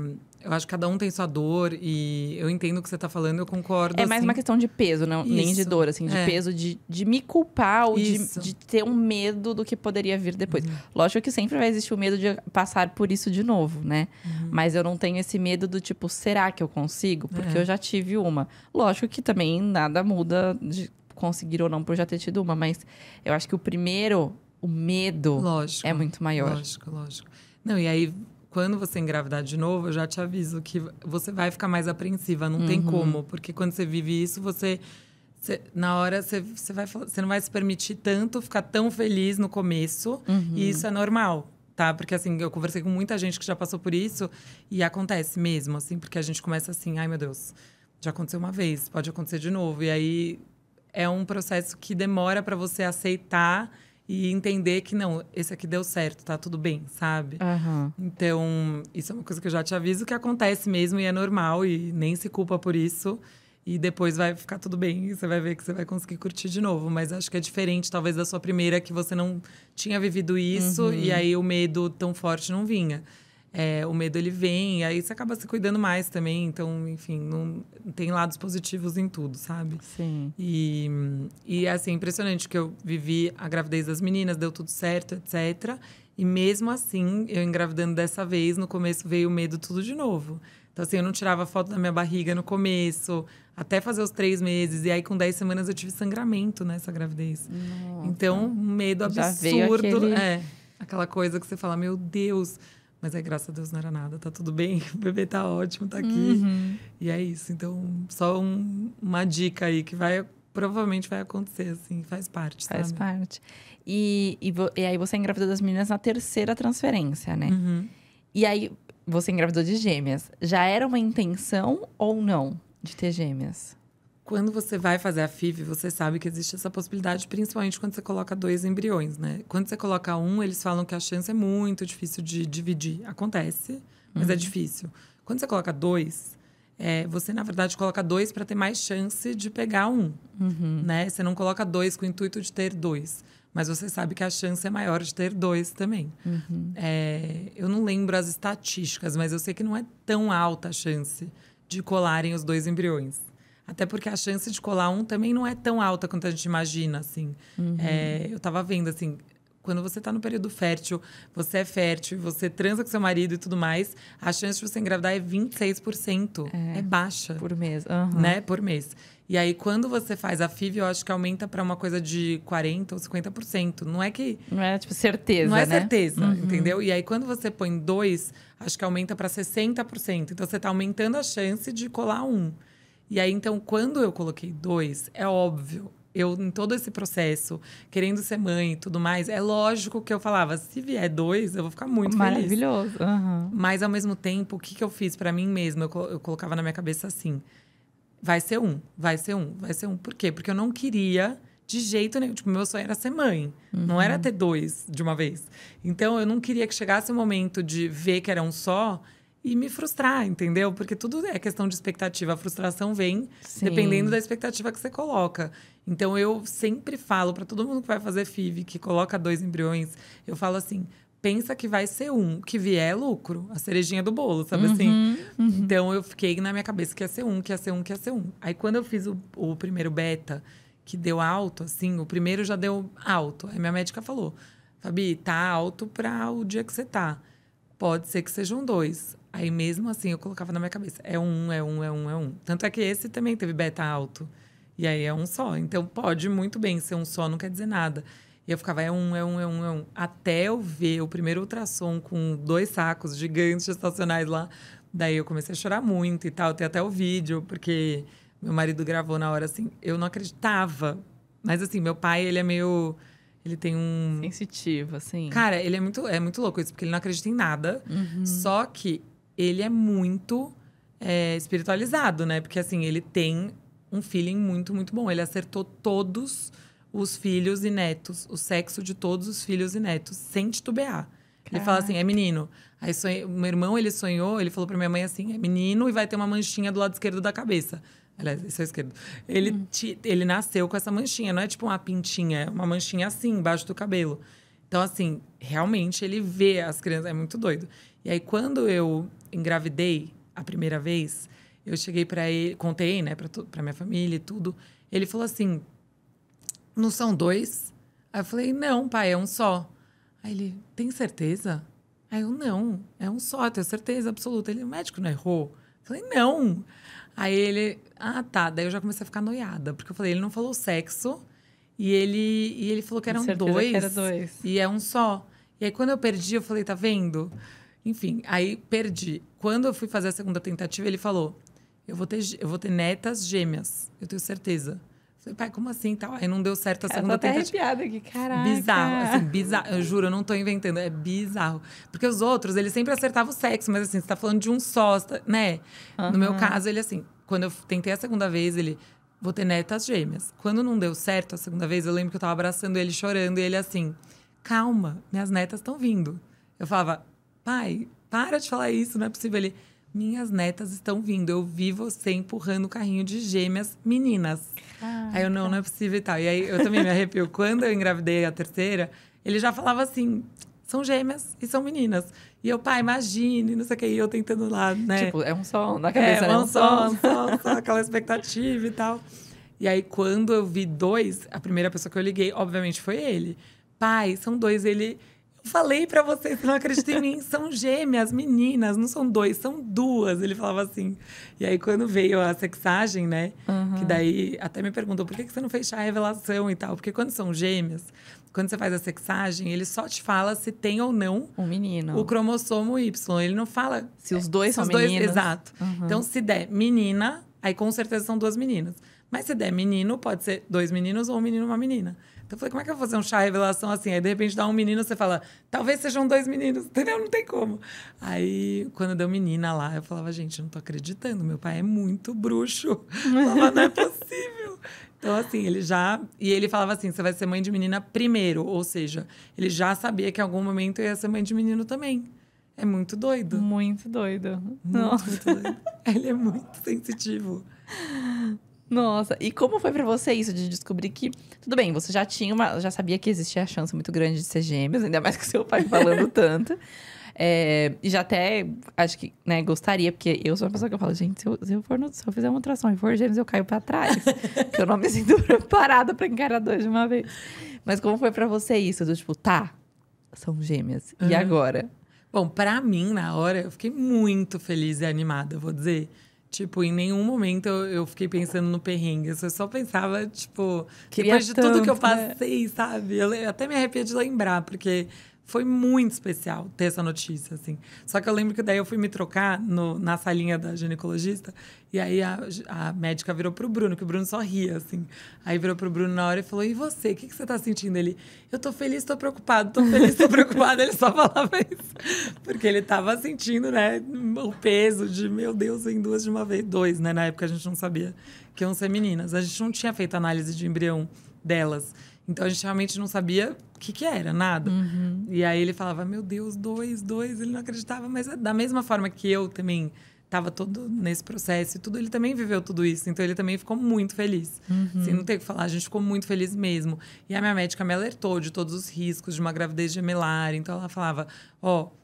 cada um tem sua dor e eu entendo o que você tá falando, eu concordo. É mais uma questão de peso, não, nem de dor, assim, de peso de me culpar ou de ter um medo do que poderia vir depois. Lógico que sempre vai existir o medo de passar por isso de novo, né? Mas eu não tenho esse medo do tipo, será que eu consigo? Porque eu já tive uma. Lógico que também nada muda de conseguir ou não por já ter tido uma, mas eu acho que o medo é muito maior. Lógico. Não, e aí, quando você engravidar de novo, eu já te aviso que você vai ficar mais apreensiva. Não tem como. Porque quando você vive isso, na hora, você não vai se permitir tanto ficar tão feliz no começo. E isso é normal, tá? Porque, assim, eu conversei com muita gente que já passou por isso. E acontece mesmo, assim. Porque a gente começa assim, ai, meu Deus, já aconteceu uma vez, pode acontecer de novo. E aí, é um processo que demora para você aceitar... E entender que, não, esse aqui deu certo, tá tudo bem, sabe? Então, isso é uma coisa que eu já te aviso que acontece mesmo e é normal. E nem se culpa por isso. E depois vai ficar tudo bem. E você vai ver que você vai conseguir curtir de novo. Mas acho que é diferente, talvez, da sua primeira. Que você não tinha vivido isso. E aí, o medo tão forte não vinha. O medo, ele vem. E aí, você acaba se cuidando mais também. Então, enfim, não tem lados positivos em tudo, sabe? Sim. E é, assim, impressionante que eu vivi a gravidez das meninas. Deu tudo certo, etc. E mesmo assim, eu engravidando dessa vez, no começo veio o medo tudo de novo. Então, assim, eu não tirava foto da minha barriga no começo. Até fazer os 3 meses. E aí, com 10 semanas, eu tive sangramento nessa gravidez. Nossa. Então, um medo absurdo. Aquela coisa que você fala, meu Deus... Mas aí, graças a Deus, não era nada. Tá tudo bem, o bebê tá ótimo, tá aqui. E é isso. Então, só uma dica aí que provavelmente vai acontecer, assim. Faz parte, sabe? Faz parte. E aí, você engravidou das meninas na terceira transferência, né? E aí, você engravidou de gêmeas. Já era uma intenção ou não de ter gêmeas? Quando você vai fazer a FIV, você sabe que existe essa possibilidade, principalmente quando você coloca 2 embriões, né? Quando você coloca um, eles falam que a chance é muito difícil de dividir. Acontece, mas é difícil. Quando você coloca 2, você, na verdade, coloca 2 para ter mais chance de pegar um, né? Você não coloca 2 com o intuito de ter 2. Mas você sabe que a chance é maior de ter 2 também. Eu não lembro as estatísticas, mas eu sei que não é tão alta a chance de colarem os 2 embriões. Até porque a chance de colar um também não é tão alta quanto a gente imagina, assim. Eu tava vendo, assim, quando você tá no período fértil, você é fértil, você transa com seu marido e tudo mais, a chance de você engravidar é 26%. É baixa. Por mês. Né? Por mês. E aí, quando você faz a FIV, eu acho que aumenta para uma coisa de 40% ou 50%. Não é que... Não é, tipo, certeza, Não é né? certeza, entendeu? E aí, quando você põe 2, acho que aumenta para 60%. Então, você tá aumentando a chance de colar 1. E aí, então, quando eu coloquei 2, é óbvio. Eu, em todo esse processo, querendo ser mãe e tudo mais, é lógico que eu falava, se vier 2, eu vou ficar muito feliz. Maravilhoso. Mas, ao mesmo tempo, o que eu fiz para mim mesma? Eu colocava na minha cabeça assim... Vai ser 1, vai ser 1, vai ser 1. Por quê? Porque eu não queria, de jeito nenhum. Tipo, meu sonho era ser mãe. Não era ter 2 de uma vez. Então, eu não queria que chegasse o momento de ver que era um só e me frustrar, entendeu? Porque tudo é questão de expectativa. A frustração vem dependendo da expectativa que você coloca. Então, eu sempre falo para todo mundo que vai fazer FIV, que coloca 2 embriões, eu falo assim... Pensa que vai ser 1, que vier é lucro. A cerejinha do bolo, sabe assim? Então, eu fiquei na minha cabeça que ia ser 1, que ia ser 1, que ia ser 1. Aí, quando eu fiz o primeiro beta, que deu alto, assim... O primeiro já deu alto. Aí, minha médica falou... Fabi, tá alto para o dia que você tá. Pode ser que sejam 2. Aí, mesmo assim, eu colocava na minha cabeça. É 1, é 1, é 1, é 1. Tanto é que esse também teve beta alto. E aí, é 1 só. Então, pode muito bem ser 1 só, não quer dizer nada. E eu ficava, é 1, é 1, é 1, é 1. Até eu ver o primeiro ultrassom com 2 sacos gigantes gestacionais lá. Daí eu comecei a chorar muito e tal. Tem até o vídeo, porque meu marido gravou na hora, assim. Eu não acreditava. Mas, assim, meu pai, ele é meio... Ele tem um... Sensitivo, assim. Cara, ele é muito louco isso, porque ele não acredita em nada. Só que ele é muito espiritualizado, né? Porque, assim, ele tem um feeling muito, muito bom. Ele acertou todos... os filhos e netos, o sexo de todos os filhos e netos, sem titubear. Ele fala assim, é menino. Aí meu irmão, ele sonhou, ele falou pra minha mãe assim, é menino e vai ter uma manchinha do lado esquerdo da cabeça. Aliás, esse é o esquerdo. Ele nasceu com essa manchinha, não é tipo uma pintinha, é uma manchinha assim, embaixo do cabelo. Então, assim, realmente ele vê as crianças, é muito doido. E aí, quando eu engravidei a primeira vez, eu cheguei pra ele, contei, né, pra minha família e tudo. Ele falou assim... Não são 2? Aí eu falei, não, pai, é 1 só. Aí ele, tem certeza? Aí eu, não, é 1 só, tenho certeza absoluta. Ele, o médico não errou? Eu falei, não. Aí ele, tá. Daí eu já comecei a ficar noiada, porque eu falei, ele não falou sexo e ele falou que eram 2. Que era 2. E é 1 só. E aí quando eu perdi, eu falei, tá vendo? Enfim, aí perdi. Quando eu fui fazer a segunda tentativa, ele falou, eu vou ter netas gêmeas, eu tenho certeza. Falei, pai, como assim? Tal? Aí não deu certo a segunda tentativa. Eu tô até arrepiada aqui, caraca. Bizarro, assim, bizarro. Eu juro, eu não tô inventando, é bizarro. Porque os outros, eles sempre acertavam o sexo, mas assim, você tá falando de 1 só, né? No meu caso, ele assim, quando eu tentei a segunda vez, ele, vou ter netas gêmeas. Quando não deu certo a segunda vez, eu lembro que eu tava abraçando ele, chorando, e ele assim, calma, minhas netas estão vindo. Eu falava, pai, para de falar isso, não é possível. Ele, minhas netas estão vindo, eu vi você empurrando o carrinho de gêmeas meninas. Aí eu, não é possível e tal. E aí eu também me arrepio. Quando eu engravidei a terceira, ele já falava assim, são gêmeas e são meninas. E eu, pai, imagine, não sei o que. E eu tentando lá, né? Tipo, é 1 só na cabeça, né? É um só, aquela expectativa e tal. E aí, quando eu vi 2, a primeira pessoa que eu liguei, obviamente, foi ele. Pai, são 2. Ele... Falei pra vocês, você não acredita em mim. São gêmeas, meninas, não são 2, são 2. Ele falava assim. E aí, quando veio a sexagem, né? Que daí até me perguntou por que você não fez chá revelação e tal. Porque quando são gêmeas, quando você faz a sexagem, ele só te fala se tem ou não um menino. O cromossomo Y. Ele não fala se os 2 são meninos. Exato. Então, se der menina, aí com certeza são 2 meninas. Mas se der menino, pode ser 2 meninos ou um menino e uma menina. Então, eu falei, como é que eu vou fazer um chá revelação assim? Aí, de repente, dá um menino, você fala, talvez sejam 2 meninos, entendeu? Não tem como. Aí, quando deu menina lá, eu falava, gente, eu não tô acreditando, meu pai é muito bruxo. Eu falava, não é possível. Então, assim, ele já... E ele falava assim, você vai ser mãe de menina primeiro. Ou seja, ele já sabia que em algum momento eu ia ser mãe de menino também. É muito doido. Muito doido. Muito doido. Ele é muito sensitivo. Nossa, e como foi pra você isso de descobrir que... Tudo bem, você já sabia que existia a chance muito grande de ser gêmeos, ainda mais com seu pai falando tanto. E já até, acho que, né, gostaria, porque eu sou uma pessoa que eu falo, gente, se eu fizer uma ultrassom e for gêmeos, eu caio pra trás. Porque eu não me sinto preparada pra encarar dois de uma vez. Mas como foi pra você isso? Do tipo, tá, são gêmeas. E agora? Bom, pra mim, na hora, eu fiquei muito feliz e animada, eu vou dizer. Tipo, em nenhum momento eu fiquei pensando no perrengue. Eu só pensava, tipo, depois de tudo que eu passei, sabe? Eu até me arrepio de lembrar, porque foi muito especial ter essa notícia, assim. Só que eu lembro que daí eu fui me trocar na salinha da ginecologista, e aí a médica virou pro Bruno, que o Bruno só ria, assim. Aí virou pro Bruno na hora e falou: e você, o que você tá sentindo? Ele: eu tô feliz, tô preocupado, tô feliz, tô preocupado. Ele só falava isso. Porque ele tava sentindo, né, o peso de, meu Deus, vem duas de uma vez. Dois, né? Na época a gente não sabia que iam ser meninas. A gente não tinha feito análise de embrião delas. Então, a gente realmente não sabia o que era, nada. E aí, ele falava, meu Deus, dois. Ele não acreditava. Mas da mesma forma que eu também estava todo nesse processo e tudo, ele também viveu tudo isso. Então, ele também ficou muito feliz. Assim, não tem o que falar, a gente ficou muito feliz mesmo. E a minha médica me alertou de todos os riscos de uma gravidez gemelar. Então, ela falava,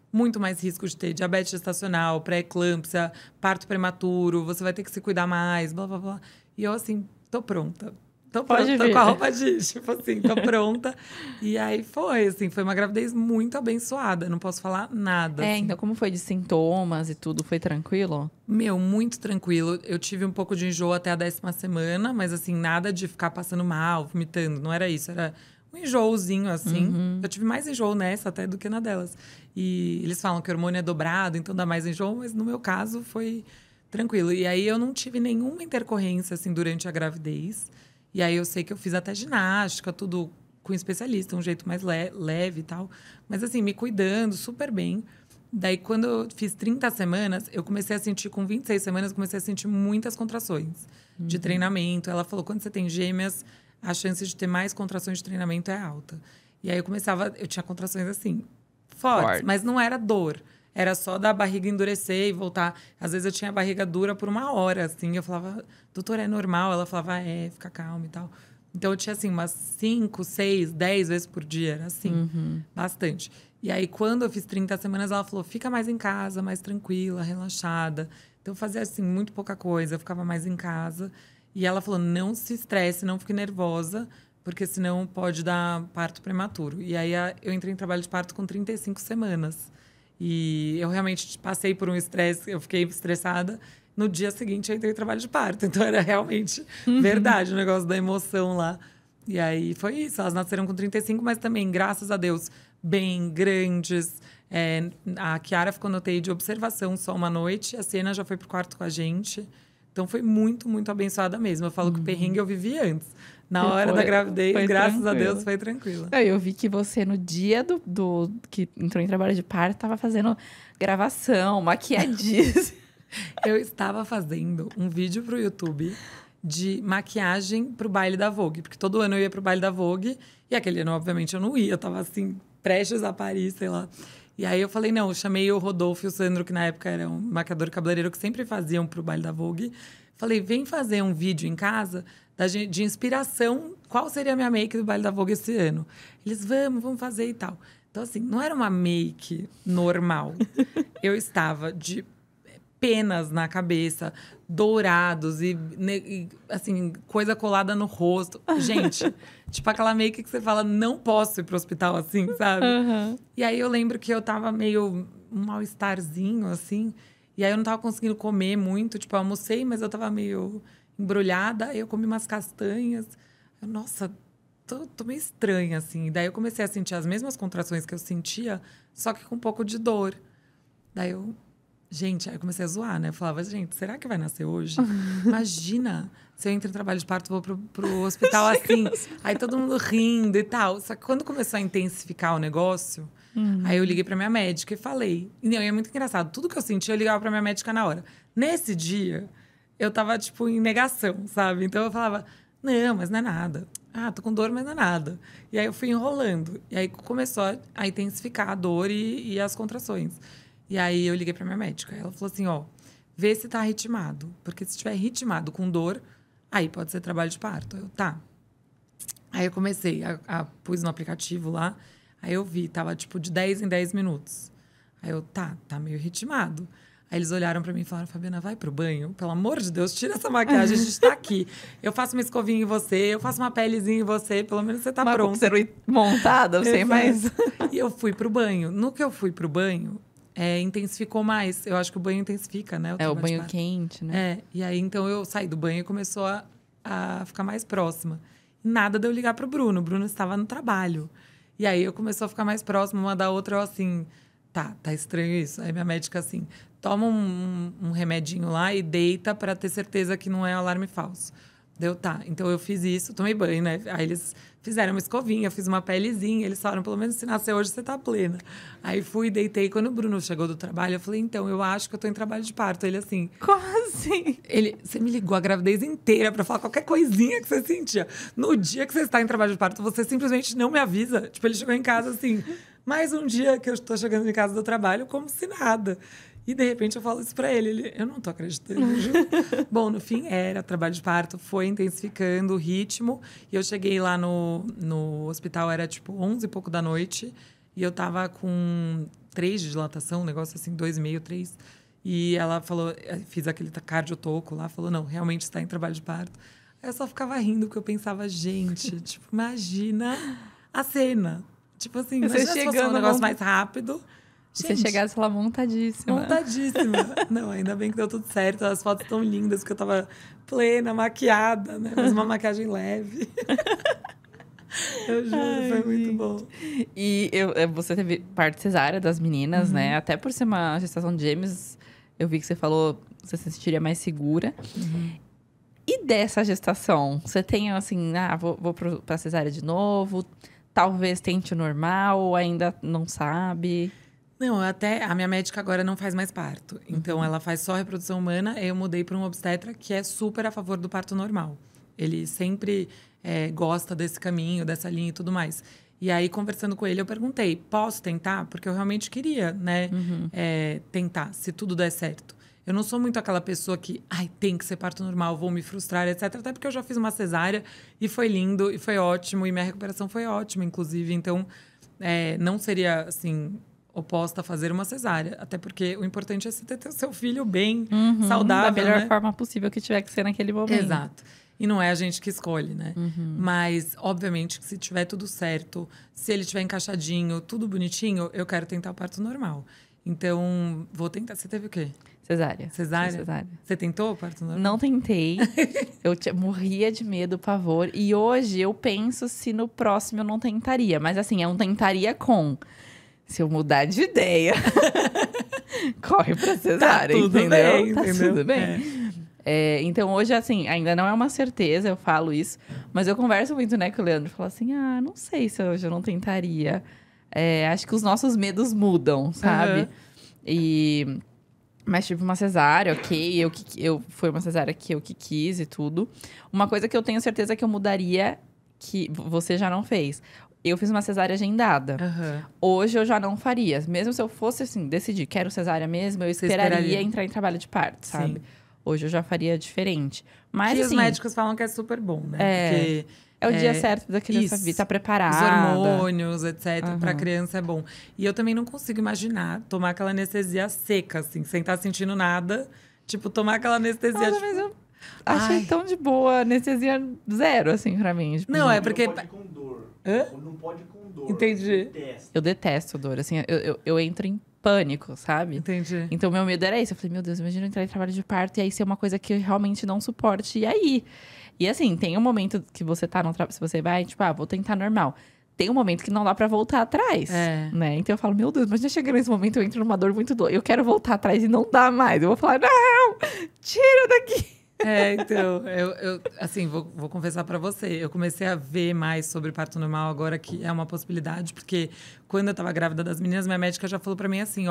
muito mais risco de ter diabetes gestacional, pré-eclâmpsia, parto prematuro, você vai ter que se cuidar mais, blá, blá, blá. E eu, assim, tô pronta. Tô pronta, tô com a roupa de, tipo assim, tô pronta. E aí foi uma gravidez muito abençoada, não posso falar nada. Assim. Então como foi de sintomas e tudo? Foi tranquilo? Meu, muito tranquilo. Eu tive um pouco de enjoo até a 10ª semana, mas assim, nada de ficar passando mal, vomitando, não era isso, era um enjoozinho, assim. Eu tive mais enjoo nessa até do que na delas. E eles falam que o hormônio é dobrado, então dá mais enjoo, mas no meu caso foi tranquilo. E aí eu não tive nenhuma intercorrência, assim, durante a gravidez. E aí eu sei que eu fiz até ginástica, tudo com especialista, um jeito mais leve e tal. Mas assim, me cuidando super bem. Daí, quando eu fiz 30 semanas, eu comecei a sentir, com 26 semanas, eu comecei a sentir muitas contrações de treinamento. Ela falou, quando você tem gêmeas, a chance de ter mais contrações de treinamento é alta. E aí eu tinha contrações assim, fortes, mas não era dor. Era só da barriga endurecer e voltar. Às vezes eu tinha a barriga dura por 1 hora, assim. Eu falava, doutora, é normal? Ela falava, fica calma e tal. Então, eu tinha, assim, umas 5, 6, 10 vezes por dia. Era assim, bastante. E aí, quando eu fiz 30 semanas, ela falou, fica mais em casa, mais tranquila, relaxada. Então, eu fazia, assim, muito pouca coisa. Eu ficava mais em casa. E ela falou, não se estresse, não fique nervosa, porque senão pode dar parto prematuro. E aí, eu entrei em trabalho de parto com 35 semanas. E eu realmente passei por um estresse, eu fiquei estressada. No dia seguinte, eu entrei em trabalho de parto. Então, era realmente verdade o negócio da emoção lá. E aí, foi isso. Elas nasceram com 35, mas também, graças a Deus, bem grandes. A Kiara ficou no UTI de observação só uma noite. A Siena já foi pro quarto com a gente. Então, foi muito, muito abençoada mesmo. Eu falo que o perrengue eu vivi antes. Na hora da gravidez, graças a Deus, foi tranquilo. Eu vi que você, no dia que entrou em trabalho de parto, estava fazendo gravação, maquiadíssima. Eu estava fazendo um vídeo pro YouTube de maquiagem pro baile da Vogue. Porque todo ano eu ia pro baile da Vogue. E aquele ano, obviamente, eu não ia. Eu tava, assim, prestes a Paris, sei lá. E aí eu falei, não, eu chamei o Rodolfo e o Sandro, que na época era um maquiador e cabeleireiro, que sempre faziam pro baile da Vogue. Falei, vem fazer um vídeo em casa de inspiração. Qual seria a minha make do baile da Vogue esse ano? Eles, vamos fazer e tal. Então, assim, não era uma make normal. Eu estava de penas na cabeça, dourados e assim, coisa colada no rosto. Gente, tipo aquela make que você fala, não posso ir pro hospital assim, sabe? E aí eu lembro que eu tava meio um mal-estarzinho, assim. E aí eu não tava conseguindo comer muito. Tipo, eu almocei, mas eu tava meio embrulhada. Aí eu comi umas castanhas. Nossa, tô meio estranha, assim. Daí eu comecei a sentir as mesmas contrações que eu sentia, só que com um pouco de dor. Daí eu... Gente, aí eu comecei a zoar, né? Eu falava, gente, será que vai nascer hoje? Imagina se eu entro em trabalho de parto, vou pro hospital assim. Aí todo mundo rindo e tal. Só que quando começou a intensificar o negócio, aí eu liguei pra minha médica e falei. E é muito engraçado. Tudo que eu sentia, eu ligava pra minha médica na hora. Nesse dia, eu tava, tipo, em negação, sabe? Então eu falava, não, mas não é nada. Ah, tô com dor, mas não é nada. E aí eu fui enrolando. E aí começou a intensificar a dor e as contrações. E aí eu liguei pra minha médica. Ela falou assim, vê se tá ritmado. Porque se estiver ritmado com dor, aí pode ser trabalho de parto. Eu, tá. Aí eu comecei, pus no aplicativo lá. Aí eu vi, tava tipo de 10 em 10 minutos. Aí eu, tá meio ritmado. Aí eles olharam pra mim e falaram, Fabiana, vai pro banho? Pelo amor de Deus, tira essa maquiagem, a gente tá aqui. Eu faço uma escovinha em você, eu faço uma pelezinha em você, pelo menos você tá Uma pronta. pulseira montada, eu sei, mas... E eu fui pro banho. No que eu fui pro banho, intensificou mais. Eu acho que o banho intensifica, né? O banho quente, né? E aí, então, eu saí do banho e começou a ficar mais próxima. Nada de eu ligar pro Bruno. O Bruno estava no trabalho. E aí, eu começou a ficar mais próxima uma da outra. Eu, assim, tá estranho isso. Aí, minha médica, assim, toma um remedinho lá e deita para ter certeza que não é alarme falso. Deu, tá. Então, eu fiz isso, tomei banho, né? Aí, eles fizeram uma escovinha, fiz uma pelezinha. Eles falaram, pelo menos se nascer hoje, você tá plena. Aí, fui, deitei. Quando o Bruno chegou do trabalho, eu falei, então, eu acho que eu tô em trabalho de parto. Ele, assim... Como assim? Você me ligou a gravidez inteira pra falar qualquer coisinha que você sentia. No dia que você está em trabalho de parto, você simplesmente não me avisa. Tipo, ele chegou em casa, assim... Mais um dia que eu estou chegando em casa do trabalho, como se nada. E, de repente, eu falo isso pra ele. Eu não tô acreditando, juro. Bom, no fim, era trabalho de parto. Foi intensificando o ritmo. E eu cheguei lá no hospital, era tipo 11 e pouco da noite. E eu tava com 3 de dilatação, um negócio assim, 2,5, 3. E ela falou, fiz aquele cardiotoco lá, falou, não, realmente está em trabalho de parto. Aí eu só ficava rindo, porque eu pensava, gente, tipo, imagina a cena. Tipo assim, imagina se fosse um negócio mais rápido. Você chegasse lá montadíssima. Montadíssima. Não, ainda bem que deu tudo certo. As fotos tão lindas, porque eu tava plena, maquiada, né? Mas uma maquiagem leve. Eu juro, foi muito bom. E você teve parte cesárea das meninas, né? Até por ser uma gestação de gêmeos, eu vi que você falou que você se sentiria mais segura. E dessa gestação, você tem assim, vou pra cesárea de novo, talvez tente o normal, ou ainda não sabe? Não, até a minha médica agora não faz mais parto. Então, ela faz só reprodução humana. Eu mudei para um obstetra que é super a favor do parto normal. Ele sempre gosta desse caminho, dessa linha e tudo mais. E aí, conversando com ele, eu perguntei, posso tentar? Porque eu realmente queria, né, tentar, se tudo der certo. Eu não sou muito aquela pessoa que, tem que ser parto normal, vou me frustrar, etc. Até porque eu já fiz uma cesárea e foi lindo, e foi ótimo. E minha recuperação foi ótima, inclusive. Então, não seria, assim... oposta a fazer uma cesárea. Até porque o importante é você ter o seu filho bem, saudável, da melhor né? forma possível que tiver que ser naquele momento. Exato. E não é a gente que escolhe, né? Mas, obviamente, que se tiver tudo certo, se ele tiver encaixadinho, tudo bonitinho, eu quero tentar o parto normal. Então, vou tentar. Você teve o quê? Cesárea. Cesárea? Você tentou o parto normal? Não tentei. Eu morria de medo, pavor. E hoje eu penso se no próximo eu não tentaria. Mas assim, eu não tentaria com... Se eu mudar de ideia, corre pra cesárea, tá tudo entendeu? Bem, tá entendeu? tudo bem. Então, hoje, assim, ainda não é uma certeza, eu falo isso. Mas eu converso muito, né, com o Leandro. Falo assim, não sei se hoje eu não tentaria. Acho que os nossos medos mudam, sabe? Mas tive uma cesárea, ok. Foi uma cesárea que eu que quis e tudo. Uma coisa que eu tenho certeza que eu mudaria, que você já não fez. Eu fiz uma cesárea agendada. Hoje eu já não faria. Mesmo se eu fosse, assim, decidir, quero cesárea mesmo, eu esperaria entrar em trabalho de parto, sabe? Sim. Hoje eu já faria diferente. Mas, que assim, os médicos falam que é super bom, né? Porque é o dia certo da criança vir, tá preparada. Os hormônios, etc. Pra criança é bom. E eu também não consigo imaginar tomar aquela anestesia seca, assim, sem estar sentindo nada. Tipo, tomar aquela anestesia... Nossa, mas eu achei tão de boa, anestesia zero, assim, pra mim. Tipo, não, é porque... Não pode com dor. Não pode com dor. Entendi. Eu detesto dor, assim, eu entro em pânico, sabe? Entendi. Então, meu medo era isso. Eu falei, meu Deus, imagina eu entrar em trabalho de parto e aí ser uma coisa que eu realmente não suporte. E aí? E assim, tem um momento que você tá no trabalho, se você vai, tipo, vou tentar normal. Tem um momento que não dá pra voltar atrás, né? Então eu falo, meu Deus, mas já chegando nesse momento, eu entro numa dor muito doida. Eu quero voltar atrás e não dá mais. Eu vou falar, não, tira daqui. Então, eu assim, vou confessar pra você. Eu comecei a ver mais sobre parto normal agora, que é uma possibilidade. Porque quando eu tava grávida das meninas, minha médica já falou pra mim assim,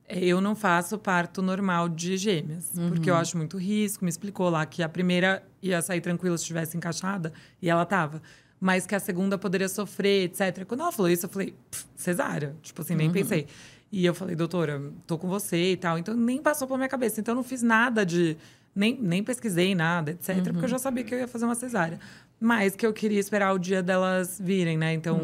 eu não faço parto normal de gêmeas. Porque eu acho muito risco. Me explicou lá que a primeira ia sair tranquila se estivesse encaixada. E ela tava. Mas que a segunda poderia sofrer, etc. Quando ela falou isso, eu falei, cesárea. Tipo assim, nem pensei. E eu falei, doutora, tô com você e tal. Então, nem passou pela minha cabeça. Então, eu não fiz nada de Nem pesquisei nada, etc. Porque eu já sabia que eu ia fazer uma cesárea. Mas que eu queria esperar o dia delas virem, né? Então,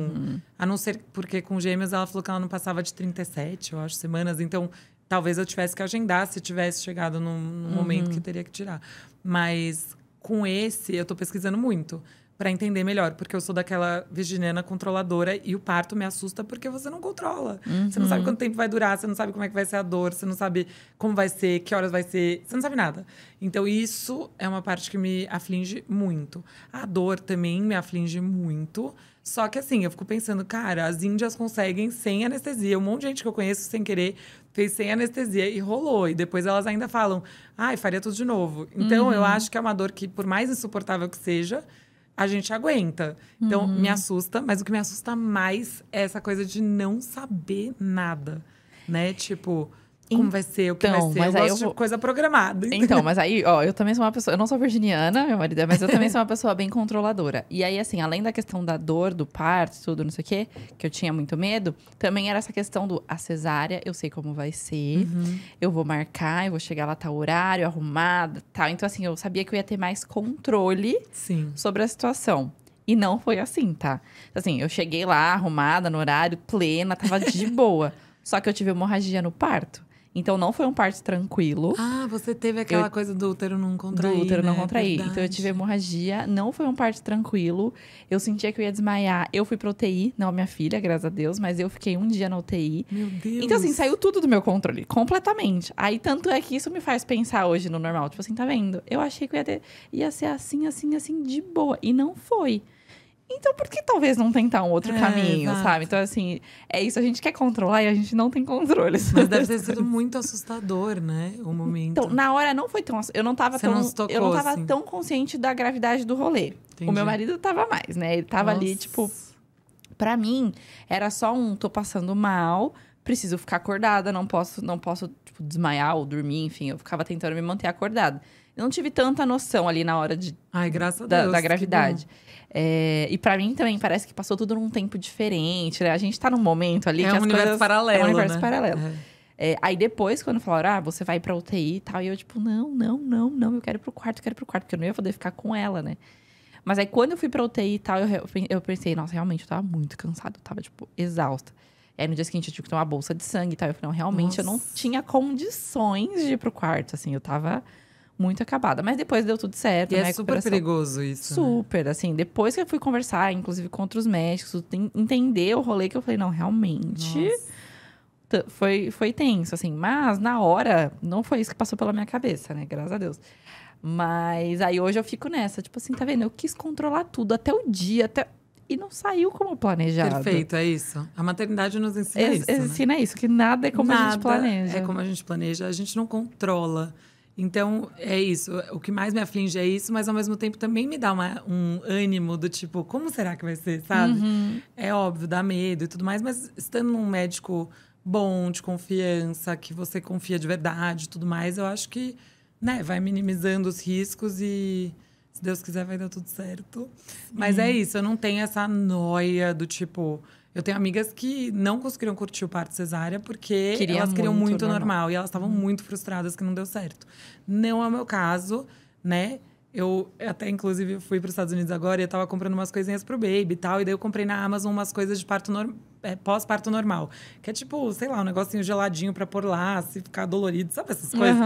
a não ser... Porque com gêmeas, ela falou que ela não passava de 37, eu acho, semanas. Então, talvez eu tivesse que agendar se tivesse chegado num momento que teria que tirar. Mas com esse, eu tô pesquisando muito para entender melhor. Porque eu sou daquela virginiana controladora e o parto me assusta porque você não controla. Você não sabe quanto tempo vai durar, você não sabe como é que vai ser a dor, você não sabe como vai ser, que horas vai ser, você não sabe nada. Então, isso é uma parte que me aflige muito. A dor também me aflige muito. Só que assim, eu fico pensando, cara, as índias conseguem sem anestesia. Um monte de gente que eu conheço sem querer fez sem anestesia e rolou. E depois elas ainda falam, ai, faria tudo de novo. Então, eu acho que é uma dor que, por mais insuportável que seja, a gente aguenta. Então, me assusta. Mas o que me assusta mais é essa coisa de não saber nada, né? Tipo, como vai ser, o que vai ser. Mas eu aí gosto de coisa programada. Então, mas aí, ó, eu também sou uma pessoa... Eu não sou virginiana, meu marido é, mas eu também sou uma pessoa bem controladora. E aí, assim, além da questão da dor, do parto, tudo, não sei o quê, que eu tinha muito medo, também era essa questão do... A cesárea, eu sei como vai ser. Eu vou marcar, eu vou chegar lá, tá o horário, arrumada, tal. Então, assim, eu sabia que eu ia ter mais controle sobre a situação. E não foi assim, tá? Assim, eu cheguei lá, arrumada, no horário, plena, tava de boa. Só que eu tive hemorragia no parto. Então, não foi um parto tranquilo. Ah, você teve aquela coisa do útero não contrair, Do útero não né? contrair. Verdade. Então, eu tive hemorragia. Não foi um parto tranquilo. Eu sentia que eu ia desmaiar. Eu fui pra UTI. Não a minha filha, graças a Deus. Mas eu fiquei um dia na UTI. Meu Deus. Então, assim, saiu tudo do meu controle. Completamente. Aí, tanto é que isso me faz pensar hoje no normal. Tipo assim, tá vendo? Eu achei que ia ser assim, assim, assim, de boa. E não foi. Então, por que talvez não tentar um outro caminho, exato. sabe? Então, assim, é isso. A gente quer controlar e a gente não tem controle. Mas deve ter sido muito assustador, né? O momento. Então, na hora não foi tão... Eu não tava Você tão... não se tocou, eu não tava assim. tão consciente da gravidade do rolê. Entendi. O meu marido tava mais, né? Ele tava ali, tipo... Pra mim, era só tô passando mal, preciso ficar acordada, não posso tipo, desmaiar ou dormir, enfim. Eu ficava tentando me manter acordada. Eu não tive tanta noção ali na hora Ai, graças a Deus. da gravidade. E pra mim também parece que passou tudo num tempo diferente, né? A gente tá num momento ali que um as universo coisas... paralelo, É um universo né? paralelo. Aí depois, quando falaram, você vai pra UTI e tal, e eu tipo, não, eu quero ir pro quarto, porque eu não ia poder ficar com ela, né? Mas aí quando eu fui pra UTI e tal, eu pensei, nossa, realmente, eu tava muito cansada, eu tava, tipo, exausta. E aí no dia seguinte eu tive que tomar bolsa de sangue e tal, eu falei, não, realmente eu não tinha condições de ir pro quarto, assim, eu tava muito acabada. Mas depois deu tudo certo, E né? é super perigoso isso. Super, assim, depois que eu fui conversar, inclusive com outros médicos, entender o rolê que eu falei, não, realmente... Foi tenso, assim. Mas, na hora, não foi isso que passou pela minha cabeça, né? Graças a Deus. Mas aí, hoje eu fico nessa. Tipo assim, tá vendo? Eu quis controlar tudo até o dia. E não saiu como planejado. Perfeito, é isso. A maternidade nos ensina isso, né? Ensina isso, que nada é como a gente planeja. É como a gente planeja. A gente não controla. Então, é isso. O que mais me aflige é isso. Mas, ao mesmo tempo, também me dá um ânimo do tipo... Como será que vai ser, sabe? É óbvio, dá medo e tudo mais. Mas estando num médico... bom, de confiança, que você confia de verdade e tudo mais, eu acho que, né, vai minimizando os riscos e, se Deus quiser, vai dar tudo certo. Mas é isso, eu não tenho essa noia do tipo... Eu tenho amigas que não conseguiram curtir o parto cesárea porque elas queriam muito normal. E elas estavam muito frustradas que não deu certo. Não é o meu caso, né? Eu até, inclusive, fui para os Estados Unidos agora e eu tava comprando umas coisinhas pro baby e tal. E daí eu comprei na Amazon umas coisas de pós-parto normal. Que é tipo, sei lá, um negocinho geladinho pra pôr lá, se ficar dolorido. Sabe essas coisas?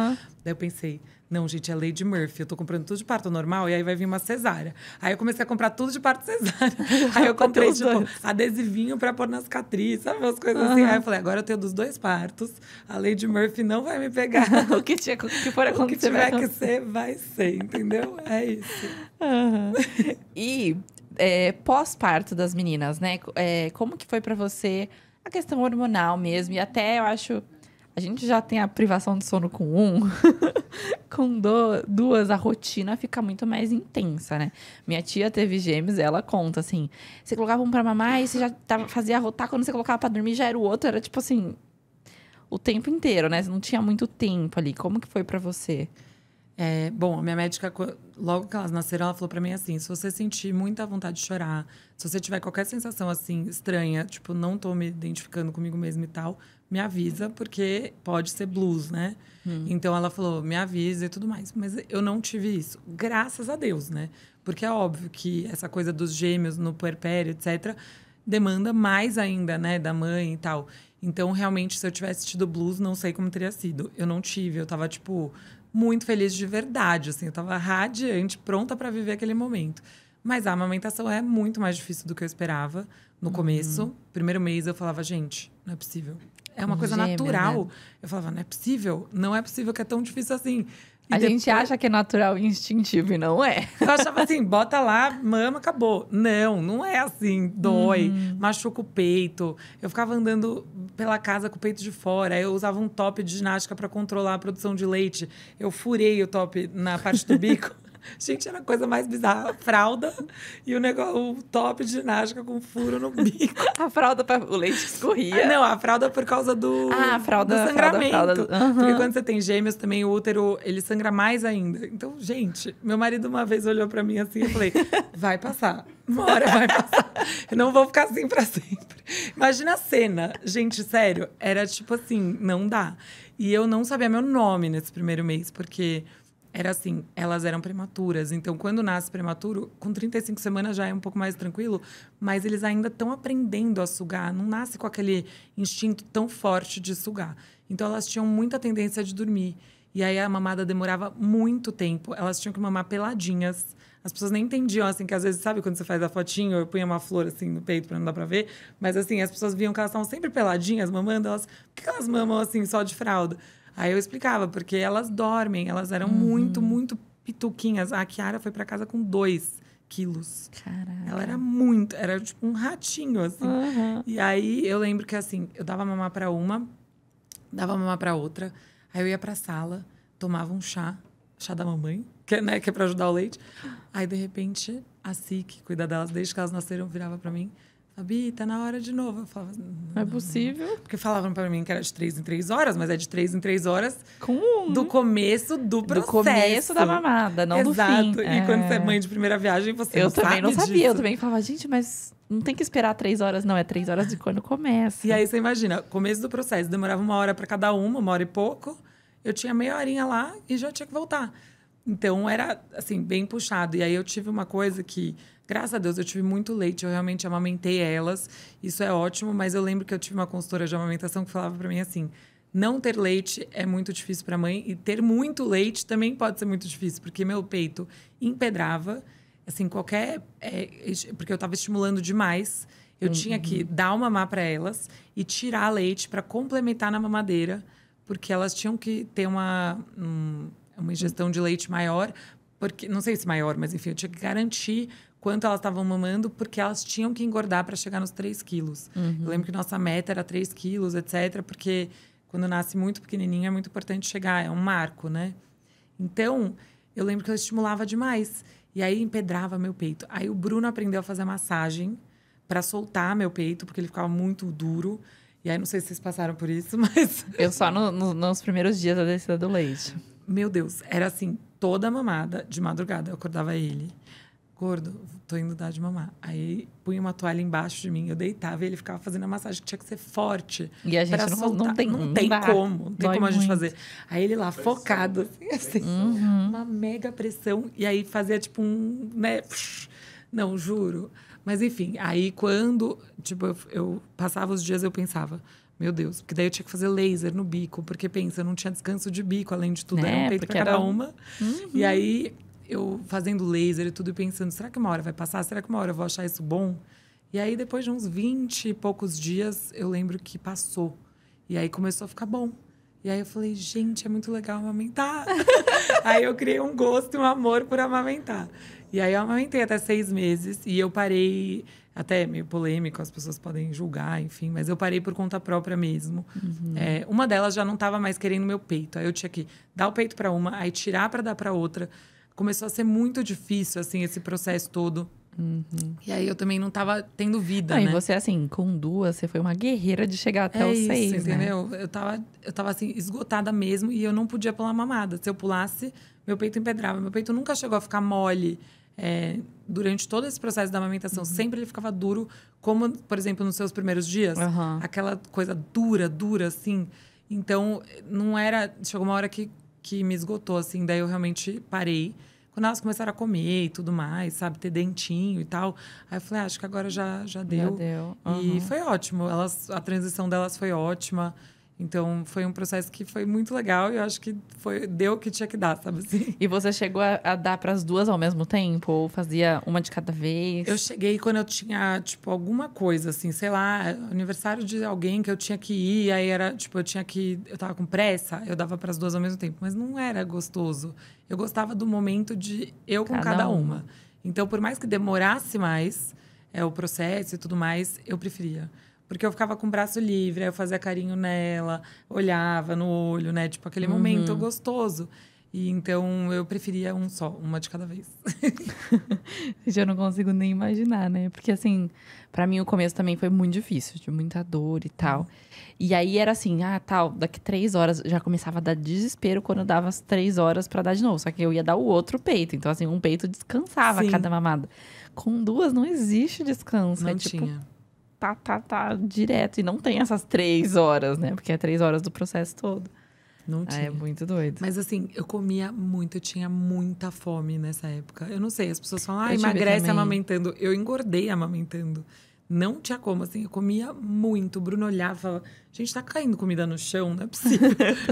Daí eu pensei, não, gente, é Lady Murphy. Eu tô comprando tudo de parto normal e aí vai vir uma cesárea. Aí eu comecei a comprar tudo de parto cesárea. Aí eu comprei, tipo, adesivinho pra pôr nas cicatrizes, sabe? Umas coisas assim. Aí eu falei, agora eu tenho dos 2 partos. A Lady Murphy não vai me pegar. O que for acontecer, o que tiver que ser, vai ser, entendeu? É isso. E pós-parto das meninas, né? Como que foi pra você a questão hormonal mesmo? E até, eu acho... A gente já tem a privação de sono com com 2, a rotina fica muito mais intensa, né? Minha tia teve gêmeos, ela conta, assim... Você colocava um pra mamar e você já fazia arrotar. Quando você colocava pra dormir, já era o outro. Era, tipo assim... O tempo inteiro, né? Você não tinha muito tempo ali. Como que foi pra você? Bom, a minha médica, logo que elas nasceram, ela falou pra mim assim, se você sentir muita vontade de chorar, se você tiver qualquer sensação, assim, estranha, tipo, não tô me identificando comigo mesma e tal, me avisa, porque pode ser blues, né? Então, ela falou, me avisa e tudo mais. Mas eu não tive isso, graças a Deus, né? Porque é óbvio que essa coisa dos gêmeos no puerpério, etc., demanda mais ainda, né? Da mãe e tal. Então, realmente, se eu tivesse tido blues, não sei como teria sido. Eu não tive, eu tava, tipo, muito feliz de verdade, assim. Eu tava radiante, pronta para viver aquele momento. Mas a amamentação é muito mais difícil do que eu esperava no começo. Primeiro mês, eu falava, gente, não é possível. É uma coisa Gêmeo, natural. né? Eu falava, não é possível. Não é possível que é tão difícil assim. E A depois, gente acha que é natural e instintivo e não é. eu achava assim, bota lá, mama, acabou. Não, não é assim. Dói, machuca o peito. Eu ficava andando pela casa com o peito de fora. Aí eu usava um top de ginástica para controlar a produção de leite. Eu furei o top na parte do bico. Gente, era a coisa mais bizarra. A fralda e o top de ginástica com furo no bico. A fralda, o leite escorria. Não, a fralda por causa do, a fralda, do sangramento. fralda. Porque quando você tem gêmeos também, o útero, ele sangra mais ainda. Então, gente, meu marido uma vez olhou pra mim assim e falei, vai passar. Uma hora vai passar. Eu não vou ficar assim pra sempre. Imagina a cena. Gente, sério, era tipo assim, não dá. E eu não sabia meu nome nesse primeiro mês, porque... Era assim, elas eram prematuras. Então, quando nasce prematuro, com 35 semanas já é um pouco mais tranquilo, mas eles ainda estão aprendendo a sugar. Não nasce com aquele instinto tão forte de sugar. Então, elas tinham muita tendência de dormir. E aí, a mamada demorava muito tempo. Elas tinham que mamar peladinhas. As pessoas nem entendiam, assim, que às vezes, sabe quando você faz a fotinho, eu punha uma flor, assim, no peito pra não dar pra ver? Mas, assim, as pessoas viam que elas estavam sempre peladinhas, mamando. Por que elas mamam, assim, só de fralda? Aí eu explicava, porque elas dormem, elas eram muito, muito pituquinhas. A Kiara foi pra casa com 2 quilos. Caraca. Ela era tipo um ratinho, assim. E aí eu lembro que, assim, eu dava mamar pra uma, dava mamar pra outra. Aí eu ia pra sala, tomava um chá da mamãe, que é pra ajudar o leite. Aí, de repente, a Si, que cuida delas desde que elas nasceram, virava pra mim. Fabi, tá na hora de novo. Eu falava, não é possível. Porque falavam pra mim que era de 3 em 3 horas, mas é de 3 em 3 horas Com do começo do processo. Do começo da mamada, não Exato. do fim. E quando você é mãe de primeira viagem, você Eu também não sabia. Disso. Eu também falava, gente, mas não tem que esperar 3 horas, não. É 3 horas de quando começa. E aí você imagina, começo do processo, demorava 1 hora pra cada uma hora e pouco. Eu tinha meia horinha lá e já tinha que voltar. Então, era, assim, bem puxado. E aí eu tive uma coisa que... Graças a Deus, eu tive muito leite. Eu realmente amamentei elas. Isso é ótimo. Mas eu lembro que eu tive uma consultora de amamentação que falava pra mim assim... Não ter leite é muito difícil pra mãe. E ter muito leite também pode ser muito difícil. Porque meu peito empedrava. Assim, porque eu tava estimulando demais. Eu tinha que dar uma mamar pra elas. E tirar leite pra complementar na mamadeira. Porque elas tinham que ter uma ingestão de leite maior. Porque, não sei se maior, mas enfim, eu tinha que garantir... quanto elas estavam mamando, porque elas tinham que engordar para chegar nos 3 quilos. Eu lembro que nossa meta era 3 quilos, etc. Porque quando nasce muito pequenininho é muito importante chegar, é um marco, né? Então, eu lembro que eu estimulava demais. E aí empedrava meu peito. Aí o Bruno aprendeu a fazer massagem para soltar meu peito, porque ele ficava muito duro. E aí, não sei se vocês passaram por isso, mas... Eu só nos primeiros dias da descida do leite. Meu Deus, era assim, toda mamada, de madrugada. Eu acordava ele... Gordo, tô indo dar de mamar. Aí punha uma toalha embaixo de mim, eu deitava e ele ficava fazendo a massagem que tinha que ser forte. E a gente não tem como a gente muito. fazer. Aí ele lá, focado, assim, uma mega pressão. E aí fazia tipo né? Não, juro. Mas enfim, aí quando tipo, eu passava os dias, eu pensava... Meu Deus, porque daí eu tinha que fazer laser no bico. Porque, pensa, eu não tinha descanso de bico, além de tudo. Era um peito pra cada uma. E aí... eu fazendo laser e tudo e pensando, será que uma hora vai passar? Será que uma hora eu vou achar isso bom? E aí, depois de uns 20 e poucos dias, eu lembro que passou. E aí, começou a ficar bom. E aí, eu falei, gente, é muito legal amamentar. Aí, eu criei um gosto e um amor por amamentar. E aí, eu amamentei até 6 meses. E eu parei, até meio polêmico, as pessoas podem julgar, enfim. Mas eu parei por conta própria mesmo. Uma delas já não estava mais querendo meu peito. Aí, eu tinha que dar o peito para uma, aí tirar para dar para outra. Começou a ser muito difícil, assim, esse processo todo. E aí, eu também não tava tendo vida, né? E você, assim, com 2, você foi uma guerreira de chegar até os 6, isso, entendeu? Né? Eu tava, assim, esgotada mesmo. E eu não podia pular mamada. Se eu pulasse, meu peito empedrava. Meu peito nunca chegou a ficar mole. durante todo esse processo da amamentação, sempre ele ficava duro, como, por exemplo, nos seus primeiros dias. Aquela coisa dura, assim. Então, não era... Chegou uma hora que me esgotou, assim. Daí eu realmente parei. Quando elas começaram a comer e tudo mais, sabe? Ter dentinho e tal. Aí eu falei, acho que agora já deu. E foi ótimo. A transição delas foi ótima. Então, foi um processo que foi muito legal. E eu acho que deu o que tinha que dar, sabe assim? E você chegou a dar para as duas ao mesmo tempo? Ou fazia uma de cada vez? Eu cheguei quando eu tinha, tipo, alguma coisa, assim. Sei lá, aniversário de alguém que eu tinha que ir. Aí era, tipo, eu tava com pressa. Eu dava para as duas ao mesmo tempo. Mas não era gostoso. Eu gostava do momento de eu com cada uma. Então, por mais que demorasse mais o processo e tudo mais, eu preferia. Porque eu ficava com o braço livre, aí eu fazia carinho nela, olhava no olho, né? Tipo, aquele momento gostoso. E então, eu preferia uma de cada vez. Eu não consigo nem imaginar, né? Porque, assim, pra mim o começo também foi muito difícil, de muita dor e tal. E aí era assim, daqui 3 horas já começava a dar desespero quando eu dava as 3 horas pra dar de novo. Só que eu ia dar o outro peito. Então, assim, um peito descansava a cada mamada. Com 2 não existe descanso. Não tipo, tinha. Tá, direto. E não tem essas 3 horas, né? Porque é 3 horas do processo todo. Não tinha. É muito doido. Mas assim, eu comia muito, eu tinha muita fome nessa época. Eu não sei, as pessoas falam, Eu emagrece também. amamentando. Eu engordei amamentando. Não tinha como, assim, eu comia muito. O Bruno olhava e falava, gente, tá caindo comida no chão, não é possível.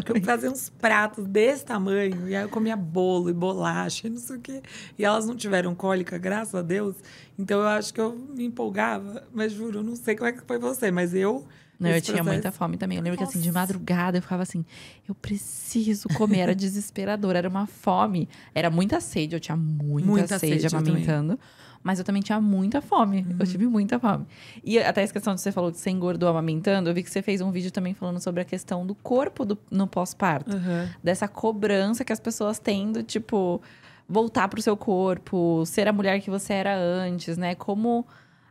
Eu fazia uns pratos desse tamanho, e aí eu comia bolo e bolacha e não sei o quê. E elas não tiveram cólica, graças a Deus. Então eu acho que eu me empolgava, mas juro, eu não sei como é que foi você, mas eu... Não, eu tinha muita fome também. Eu lembro que, assim, de madrugada eu ficava assim, eu preciso comer. Era desesperador, era uma fome. Era muita sede, eu tinha muita sede amamentando. Mas eu também tinha muita fome. Eu tive muita fome. E até essa questão de você falou que você engordou amamentando, eu vi que você fez um vídeo também falando sobre a questão do corpo no pós-parto. Dessa cobrança que as pessoas têm do, tipo, voltar pro seu corpo, ser a mulher que você era antes, né? Como...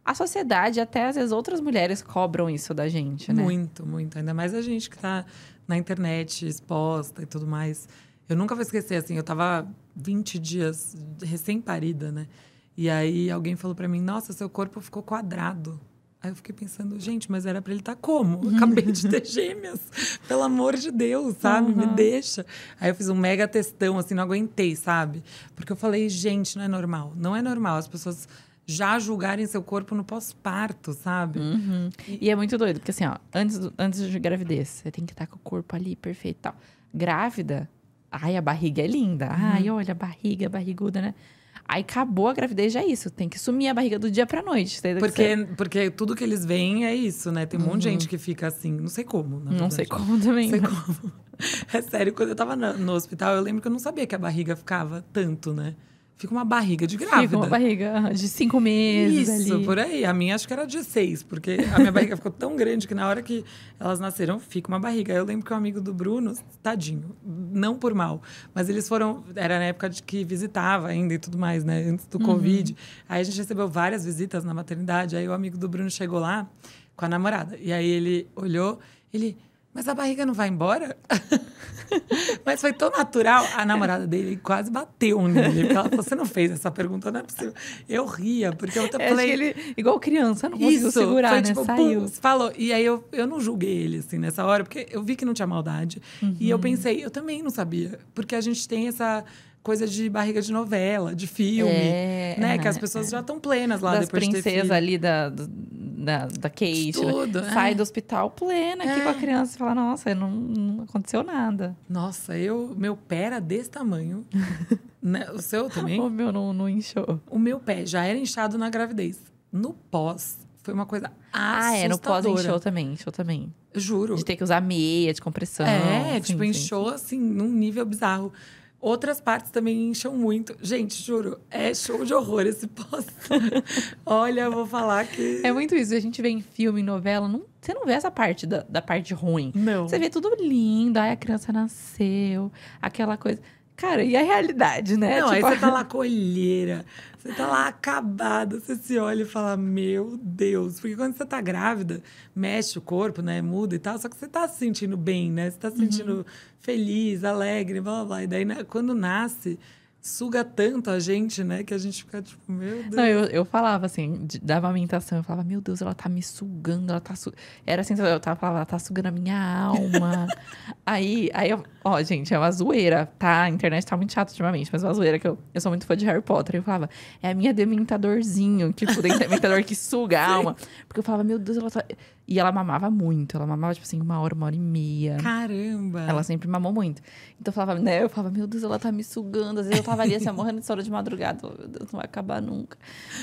A sociedade, até às vezes outras mulheres cobram isso da gente, né? Muito, muito. Ainda mais a gente que tá na internet, exposta e tudo mais. Eu nunca vou esquecer, assim, eu tava 20 dias recém-parida, né? E aí alguém falou pra mim, nossa, seu corpo ficou quadrado. Aí eu fiquei pensando, gente, mas era pra ele estar como? Eu acabei de ter gêmeas. Pelo amor de Deus, sabe? Me deixa. Aí eu fiz um mega testão, assim, não aguentei, sabe? Porque eu falei, gente, não é normal. Não é normal. As pessoas... já julgarem seu corpo no pós-parto, sabe? E é muito doido, porque assim, ó, antes de gravidez, você tem que estar com o corpo ali perfeito e tal. Grávida, a barriga é linda. Olha, a barriga, barriguda, né? Aí acabou a gravidez, já é isso. Tem que sumir a barriga do dia pra noite. Porque tudo que eles veem é isso, né? Tem um monte de gente que fica assim, não sei como, na verdade. Não sei como também. Não sei como. É sério, quando eu tava no hospital, eu lembro que eu não sabia que a barriga ficava tanto, né? Fica uma barriga de grávida. Fica uma barriga de 5 meses Isso, ali. por aí. A minha acho que era de 6, porque a minha barriga ficou tão grande que na hora que elas nasceram, fica uma barriga. Eu lembro que um amigo do Bruno, tadinho, não por mal, mas eles foram... Era na época de que visitava ainda e tudo mais, né? Antes do Covid. Aí a gente recebeu várias visitas na maternidade. Aí o amigo do Bruno chegou lá com a namorada. E aí ele olhou, mas a barriga não vai embora? Mas foi tão natural. A namorada dele quase bateu nele. Porque ela falou, você não fez essa pergunta, não é possível. Eu ria, porque eu falei... Acho que ele, igual criança, não conseguiu segurar, foi, né? Tipo, Saiu. Pum, falou. E aí eu não julguei ele, assim, nessa hora. Porque eu vi que não tinha maldade. E eu pensei, eu também não sabia. Porque a gente tem essa... coisa de barriga de novela, de filme, né? Que as pessoas já estão plenas lá das depois de ter filho. princesas ali da Kate. Tudo, sai do hospital plena aqui com a criança e fala, nossa, não aconteceu nada. Nossa, meu pé era desse tamanho. Né? O seu também? O meu não inchou. O meu pé já era inchado na gravidez. No pós, foi uma coisa assustadora. No pós inchou também. Juro. De ter que usar meia de compressão. Inchou assim, num nível bizarro. Outras partes também incham muito. Gente, juro, é show de horror esse pós. Olha, eu vou falar que... É muito isso. A gente vê em filme, em novela, você não vê essa parte da parte ruim. Não. Você vê tudo lindo. A criança nasceu, aquela coisa... Cara, e a realidade, né? Não, aí você tá lá com olheira, você tá lá acabada, você se olha e fala, meu Deus. Porque quando você tá grávida, mexe o corpo, né? Muda e tal, só que você tá se sentindo bem, né? Você tá se sentindo feliz, alegre, blá, blá, blá. E daí, quando nasce, suga tanto a gente, né? Que a gente fica tipo, meu Deus. Não, eu falava assim, da amamentação, eu falava, meu Deus, ela tá me sugando, ela tá Era assim, eu falava, ela tá sugando a minha alma. aí, ó, gente, é uma zoeira, tá? A internet tá muito chata ultimamente, mas é uma zoeira que eu sou muito fã de Harry Potter. Eu falava, é a minha dementadorzinho, tipo, dementador que suga a alma. Porque eu falava, meu Deus, ela tá... E ela mamava muito, ela mamava, tipo assim, 1 hora e meia. Caramba! Ela sempre mamou muito. Então eu falava, meu Deus, ela tá me sugando. Às vezes eu tava ali, assim, morrendo de sono de madrugada. Eu falava, meu Deus, não vai acabar nunca.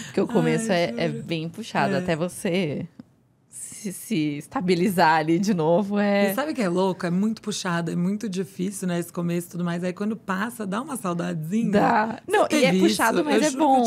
Porque o começo é bem puxado. Até você se estabilizar ali de novo. E sabe o que é louco? É muito puxado, é muito difícil, né? Esse começo e tudo mais. Aí quando passa, dá uma saudadezinha. Dá. Não, e é puxado, isso? mas é bom.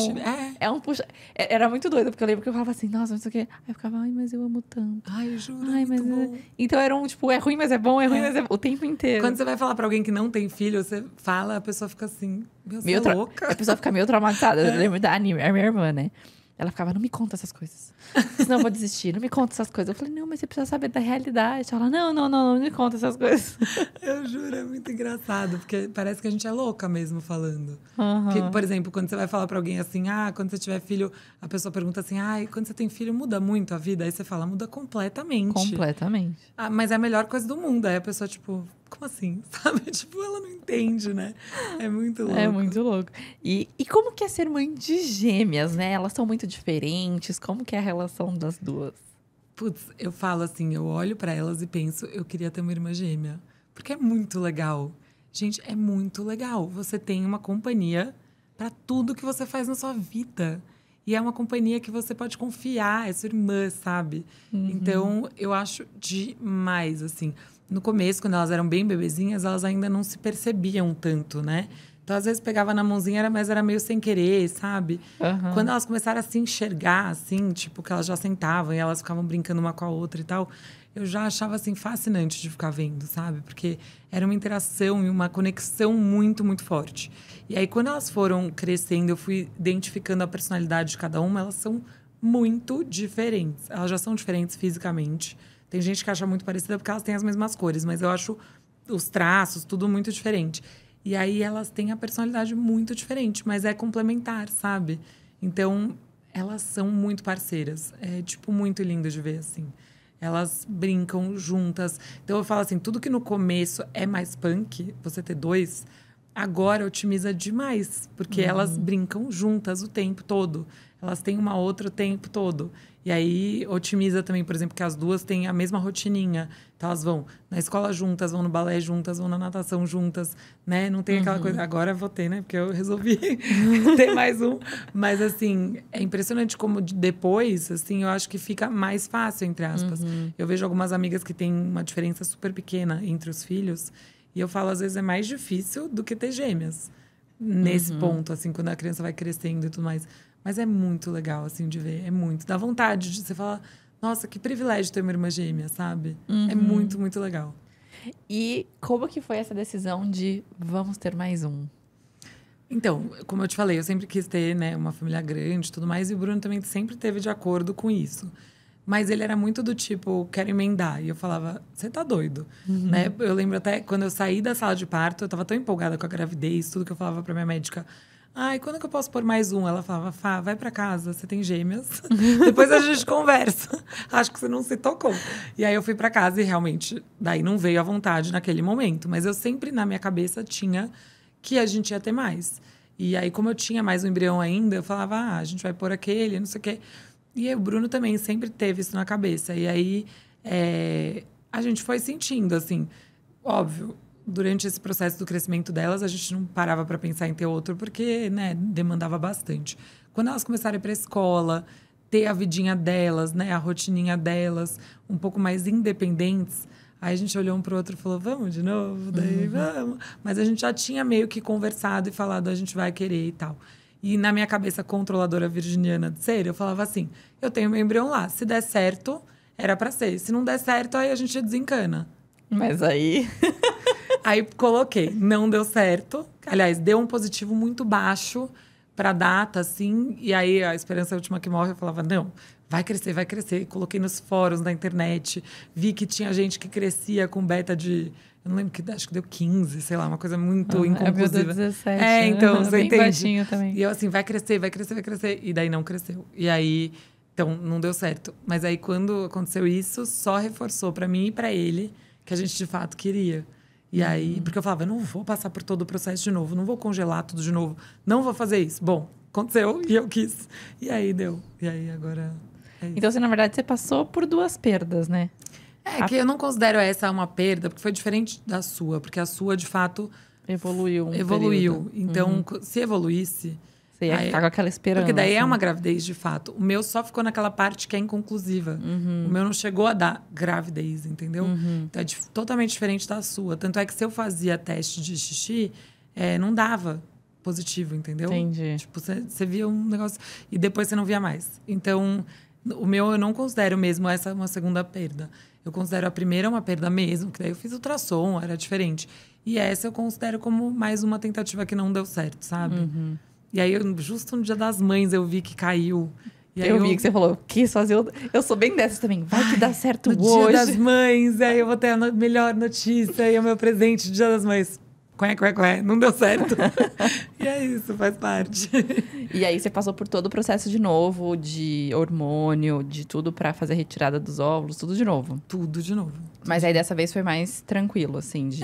É um puxa... Era muito doido, porque eu lembro que eu falava assim, nossa, não sei o quê. Aí eu ficava, ai, mas eu amo tanto. Ai, eu juro, Ai, muito bom. Então era tipo, é ruim, mas é bom, é ruim, mas é bom. O tempo inteiro. Quando você vai falar pra alguém que não tem filho, você fala, a pessoa fica assim, você é louca. A pessoa fica meio traumatizada. Eu lembro da Annie, a minha irmã, né? Ela ficava, não me conta essas coisas. Senão eu vou desistir, não me conta essas coisas. Eu falei, não, mas você precisa saber da realidade. Ela, não me conta essas coisas. Eu juro, é muito engraçado, porque parece que a gente é louca mesmo falando. Uhum. Porque, por exemplo, quando você vai falar pra alguém assim, quando você tiver filho, a pessoa pergunta assim, quando você tem filho, muda muito a vida? Aí você fala, muda completamente. Completamente. Mas é a melhor coisa do mundo. Aí a pessoa, tipo, como assim? Sabe? Tipo, ela não entende, né? É muito louco. É muito louco. E como que é ser mãe de gêmeas, né? Elas são muito diferentes. Como que é a relação das duas? Putz, eu falo assim, eu olho pra elas e penso, eu queria ter uma irmã gêmea. Porque é muito legal. Gente, é muito legal. Você tem uma companhia pra tudo que você faz na sua vida. E é uma companhia que você pode confiar, é sua irmã, sabe? Uhum. Então, eu acho demais, assim. No começo, quando elas eram bem bebezinhas, elas ainda não se percebiam tanto, né? Então, às vezes, pegava na mãozinha, mas era meio sem querer, sabe? Uhum. Quando elas começaram a se enxergar, assim, tipo, que elas já sentavam e elas ficavam brincando uma com a outra e tal, eu já achava, assim, fascinante de ficar vendo, sabe? Porque era uma interação e uma conexão muito, muito forte. E aí, quando elas foram crescendo, eu fui identificando a personalidade de cada uma, elas são muito diferentes. Elas já são diferentes fisicamente. Tem gente que acha muito parecida porque elas têm as mesmas cores, mas eu acho os traços, tudo muito diferente. E aí elas têm a personalidade muito diferente, mas é complementar, sabe? Então, elas são muito parceiras. É, tipo, muito lindo de ver, assim. Elas brincam juntas. Então, eu falo assim, tudo que no começo é mais punk, você ter dois, agora otimiza demais. Porque elas brincam juntas o tempo todo. Elas têm uma outra o tempo todo. E aí, otimiza também, por exemplo, que as duas têm a mesma rotininha. Então, elas vão na escola juntas, vão no balé juntas, vão na natação juntas, né? Não tem aquela coisa... Agora eu vou ter, né? Porque eu resolvi ter mais um. Mas, assim, é impressionante como depois, assim, eu acho que fica mais fácil, entre aspas. Eu vejo algumas amigas que têm uma diferença super pequena entre os filhos. E eu falo, às vezes, é mais difícil do que ter gêmeas. Nesse ponto, assim, quando a criança vai crescendo e tudo mais. Mas é muito legal, assim, de ver. É muito. Dá vontade de você falar, nossa, que privilégio ter uma irmã gêmea, sabe? É muito, muito legal. E como que foi essa decisão de vamos ter mais um? Então, como eu te falei, eu sempre quis ter, né, uma família grande e tudo mais. E o Bruno também sempre esteve de acordo com isso. Mas ele era muito do tipo, quero emendar. E eu falava, você tá doido, né? Eu lembro até quando eu saí da sala de parto, eu tava tão empolgada com a gravidez, tudo que eu falava pra minha médica. Quando que eu posso pôr mais um? Ela falava, Fá, vai pra casa, você tem gêmeas. Depois a gente conversa. Acho que você não se tocou. E aí eu fui pra casa e realmente, daí não veio à vontade naquele momento. Mas eu sempre, na minha cabeça, tinha que a gente ia ter mais. E aí, como eu tinha mais um embrião ainda, eu falava, a gente vai pôr aquele, não sei o quê. E aí, o Bruno também sempre teve isso na cabeça. E aí, a gente foi sentindo, assim, óbvio, durante esse processo do crescimento delas, a gente não parava para pensar em ter outro, porque, né, demandava bastante. Quando elas começaram a ir para a escola, ter a vidinha delas, né, a rotininha delas, um pouco mais independentes, aí a gente olhou um pro outro e falou, vamos de novo? Daí, vamos. Mas a gente já tinha meio que conversado e falado, a gente vai querer e tal. E na minha cabeça controladora virginiana de ser, eu falava assim, eu tenho meu embrião lá, se der certo, era para ser. Se não der certo, aí a gente desencana. Mas aí... Aí coloquei, não deu certo. Aliás, deu um positivo muito baixo pra data, assim. E aí a esperança é a última que morre. Eu falava, não, vai crescer, vai crescer. Coloquei nos fóruns da internet. Vi que tinha gente que crescia com beta de... Eu não lembro, acho que deu 15, sei lá, uma coisa muito É inconclusiva. meu 17. Então, você bem entende? baixinho também. E eu assim, vai crescer, vai crescer, vai crescer. E daí não cresceu. E aí, então, não deu certo. Mas aí, quando aconteceu isso, só reforçou pra mim e pra ele que a gente, de fato, queria. E aí, porque eu falava, eu não vou passar por todo o processo de novo, não vou congelar tudo de novo, não vou fazer isso. Bom, aconteceu e eu quis. E aí, deu. E aí, agora é isso. Então, na verdade, você passou por 2 perdas, né? É que eu não considero essa uma perda, porque foi diferente da sua. Porque a sua, de fato, Evoluiu. evoluiu. Então, se evoluísse... Você ia ficar com aquela esperança. Porque daí é uma gravidez, de fato. O meu só ficou naquela parte que é inconclusiva. O meu não chegou a dar gravidez, entendeu? Então, é totalmente diferente da sua. Tanto é que se eu fazia teste de xixi, não dava positivo, entendeu? Entendi. Tipo, você via um negócio e depois você não via mais. Então, o meu eu não considero mesmo essa uma segunda perda. Eu considero a primeira uma perda mesmo, que daí eu fiz ultrassom, era diferente. E essa eu considero como mais uma tentativa que não deu certo, sabe? E aí, justo no Dia das Mães, eu vi que caiu. E aí eu vi que você falou, quis fazer... Eu sou bem dessas também. Vai que dá certo no hoje. Dia das Mães, aí eu vou ter a melhor notícia. E o meu presente do Dia das Mães. Qué. Não deu certo. E é isso, faz parte. E aí, você passou por todo o processo de novo, de hormônio, de tudo pra fazer a retirada dos óvulos, tudo de novo. Tudo de novo. Mas aí, dessa vez, foi mais tranquilo, assim, de...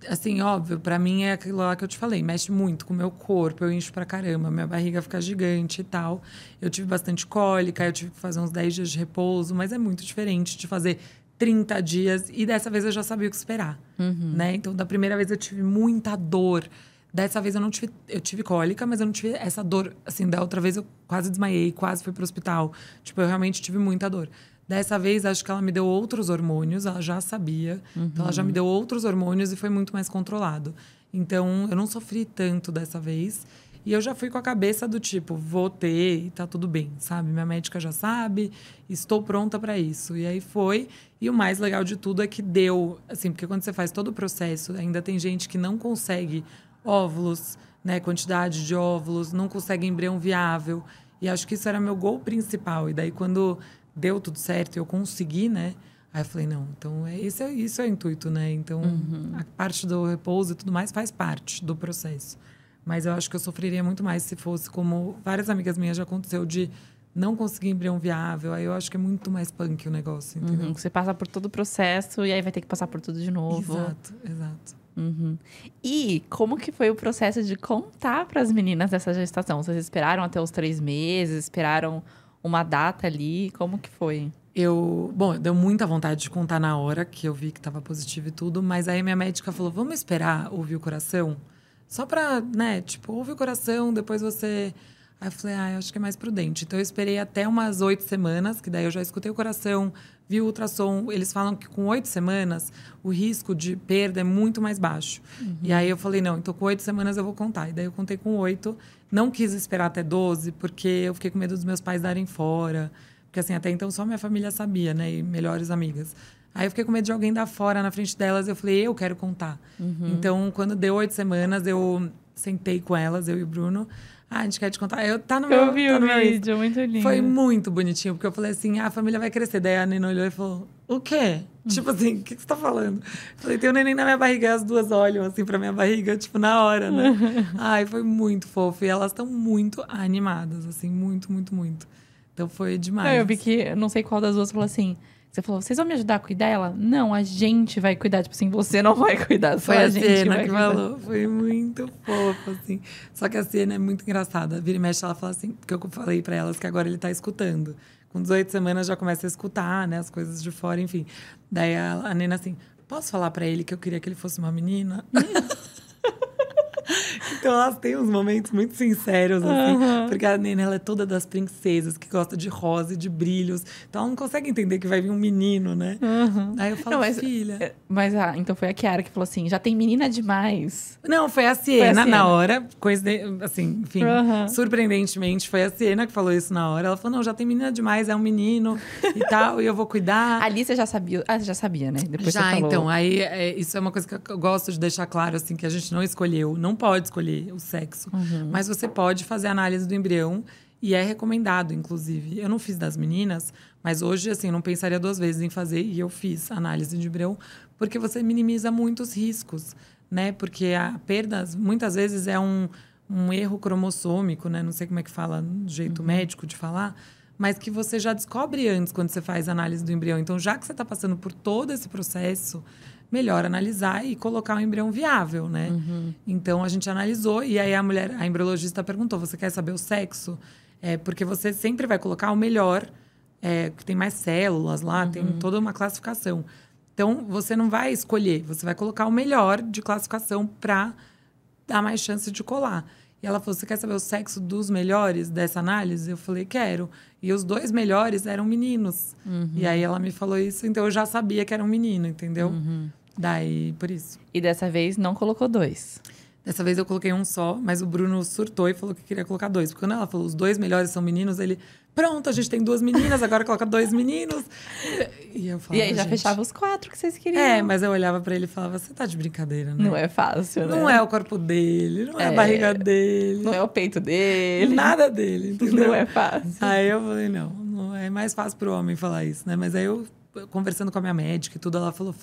assim, óbvio, pra mim é aquilo lá que eu te falei. Mexe muito com o meu corpo, eu encho pra caramba. Minha barriga fica gigante e tal. Eu tive bastante cólica, eu tive que fazer uns 10 dias de repouso. Mas é muito diferente de fazer 30 dias. E dessa vez eu já sabia o que esperar, né? Então, da primeira vez eu tive muita dor. Dessa vez eu não tive... Eu tive cólica, mas eu não tive essa dor. Assim, da outra vez eu quase desmaiei, quase fui pro hospital. Tipo, eu realmente tive muita dor. Dessa vez, acho que ela me deu outros hormônios, ela já sabia. Então, ela já me deu outros hormônios e foi muito mais controlado. Então, eu não sofri tanto dessa vez. E eu já fui com a cabeça do tipo, vou ter e tá tudo bem, sabe? Minha médica já sabe, estou pronta para isso. E aí foi. E o mais legal de tudo é que deu, assim, porque quando você faz todo o processo, ainda tem gente que não consegue óvulos, né? Quantidade de óvulos, não consegue embrião viável. E acho que isso era meu gol principal. E daí, quando deu tudo certo e eu consegui, né? Aí eu falei, não, então isso é o intuito, né? Então, a parte do repouso e tudo mais faz parte do processo. Mas eu acho que eu sofreria muito mais se fosse como várias amigas minhas já aconteceu de não conseguir embrião viável. Aí eu acho que é muito mais punk o negócio, entendeu? Você passa por todo o processo e aí vai ter que passar por tudo de novo. Exato. E como que foi o processo de contar para as meninas dessa gestação? Vocês esperaram até os 3 meses? Esperaram uma data ali? Como que foi? Bom, deu muita vontade de contar na hora que eu vi que estava positivo e tudo. Mas aí minha médica falou, vamos esperar ouvir o coração? Só pra, né, tipo, ouve o coração, depois você... Aí eu falei, eu acho que é mais prudente. Então, eu esperei até umas 8 semanas, que daí eu já escutei o coração, vi o ultrassom. Eles falam que com 8 semanas, o risco de perda é muito mais baixo. E aí eu falei, não, então com 8 semanas eu vou contar. E daí eu contei com 8. Não quis esperar até 12, porque eu fiquei com medo dos meus pais darem fora. Porque, assim, até então só minha família sabia, né? E melhores amigas. Aí eu fiquei com medo de alguém dar fora na frente delas. Eu falei, eu quero contar. Então, quando deu 8 semanas, eu sentei com elas, eu e o Bruno. A gente quer te contar. Tá no meu Eu vi o vídeo, muito lindo. Foi muito bonitinho, porque eu falei assim, a família vai crescer. Daí a Nina olhou e falou, o quê? Tipo assim, o que você tá falando? Eu falei, tem um neném na minha barriga. E as duas olham assim pra minha barriga, tipo, na hora, né? Foi muito fofo. E elas estão muito animadas, assim, muito, muito, muito. Então foi demais. Eu vi que, não sei qual das duas falou assim... Você falou, vocês vão me ajudar a cuidar? Ela, não, a gente vai cuidar. Tipo assim, você não vai cuidar, só foi a gente cena vai que cuidar. falou. Foi muito fofo, assim. Só que a cena é muito engraçada. Vira e mexe, ela fala assim... Porque eu falei pra elas que agora ele tá escutando. Com 18 semanas já começa a escutar, né? As coisas de fora, enfim. Daí a Nena assim... Posso falar pra ele que eu queria que ele fosse uma menina? Então, elas têm uns momentos muito sinceros, assim. Porque a Nena, ela é toda das princesas, que gosta de rosa e de brilhos. Então, ela não consegue entender que vai vir um menino, né? Aí eu falo, filha... Então foi a Kiara que falou assim, já tem menina demais. Não, foi a Siena na hora. Assim, enfim, surpreendentemente, foi a Siena que falou isso na hora. Ela falou, não, já tem menina demais, é um menino e tal, e eu vou cuidar. Ali você já sabia, você já sabia, né? Depois já, você falou. Então, aí isso é uma coisa que eu gosto de deixar claro, assim, que a gente não escolheu, não pode escolher o sexo, mas você pode fazer análise do embrião E é recomendado, inclusive. Eu não fiz das meninas, mas hoje, assim, não pensaria 2 vezes em fazer. E eu fiz análise de embrião, porque você minimiza muitos riscos, né? Porque a perda, muitas vezes, é um erro cromossômico, né? Não sei como é que fala, do jeito médico de falar. Mas que você já descobre antes, quando você faz análise do embrião. Então, já que você está passando por todo esse processo, melhor analisar e colocar um embrião viável, né? Então, a gente analisou. E aí, a embriologista perguntou, você quer saber o sexo? Porque você sempre vai colocar o melhor, que tem mais células lá, tem toda uma classificação. Então, você não vai escolher, você vai colocar o melhor de classificação para dar mais chance de colar. E ela falou, você quer saber o sexo dos melhores dessa análise? Eu falei, quero. E os 2 melhores eram meninos. E aí, ela me falou isso, então eu já sabia que era um menino, entendeu? Daí, por isso. E dessa vez não colocou 2. Dessa vez eu coloquei um só, mas o Bruno surtou e falou que queria colocar 2. Porque quando ela falou, os 2 melhores são meninos, ele... Pronto, a gente tem 2 meninas, agora coloca 2 meninos. E eu falava, E aí já fechava os 4 que vocês queriam. mas eu olhava pra ele e falava, você tá de brincadeira, né? Não é fácil, né? Não é o corpo dele, não é a barriga dele. Não é o peito dele. Nada dele, entendeu? Não é fácil. Aí eu falei, não é mais fácil pro homem falar isso, né? Mas aí eu, conversando com a minha médica e tudo, ela falou,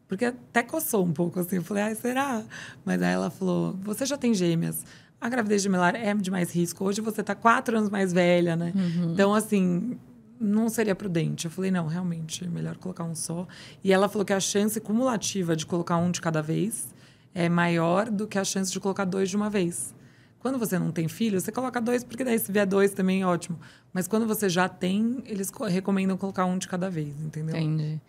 porque até coçou um pouco, assim. Eu falei, será? Mas aí ela falou, você já tem gêmeas. A gravidez gemelar é de mais risco. Hoje você tá 4 anos mais velha, né? Então, assim, não seria prudente. Eu falei, não, realmente, é melhor colocar um só. E ela falou que a chance cumulativa de colocar um de cada vez é maior do que a chance de colocar 2 de uma vez. Quando você não tem filho, você coloca 2, porque daí se vier 2 também, ótimo. Mas quando você já tem, eles recomendam colocar um de cada vez, entendeu? Entendi.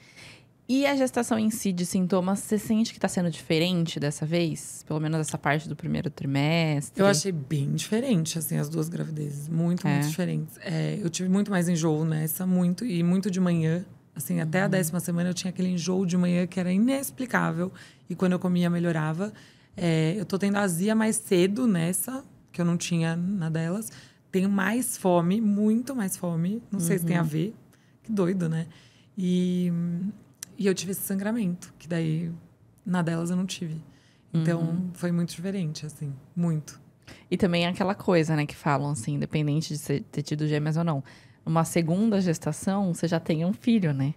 E a gestação em si de sintomas, você sente que está sendo diferente dessa vez? Pelo menos essa parte do primeiro trimestre? Eu achei bem diferente, assim, as 2 gravidezes. Muito diferentes. Eu tive muito mais enjoo nessa, e muito de manhã. Assim, até a 10ª semana eu tinha aquele enjoo de manhã que era inexplicável. E quando eu comia, melhorava. Eu tô tendo azia mais cedo nessa, que eu não tinha na delas. Tenho mais fome, muito mais fome. Não sei se tem a ver. Que doido, né? E eu tive esse sangramento, que daí, na delas, eu não tive. Então, foi muito diferente, assim, muito. E também aquela coisa, né, que falam, assim, independente de ter tido gêmeas ou não. Numa segunda gestação, você já tem um filho, né?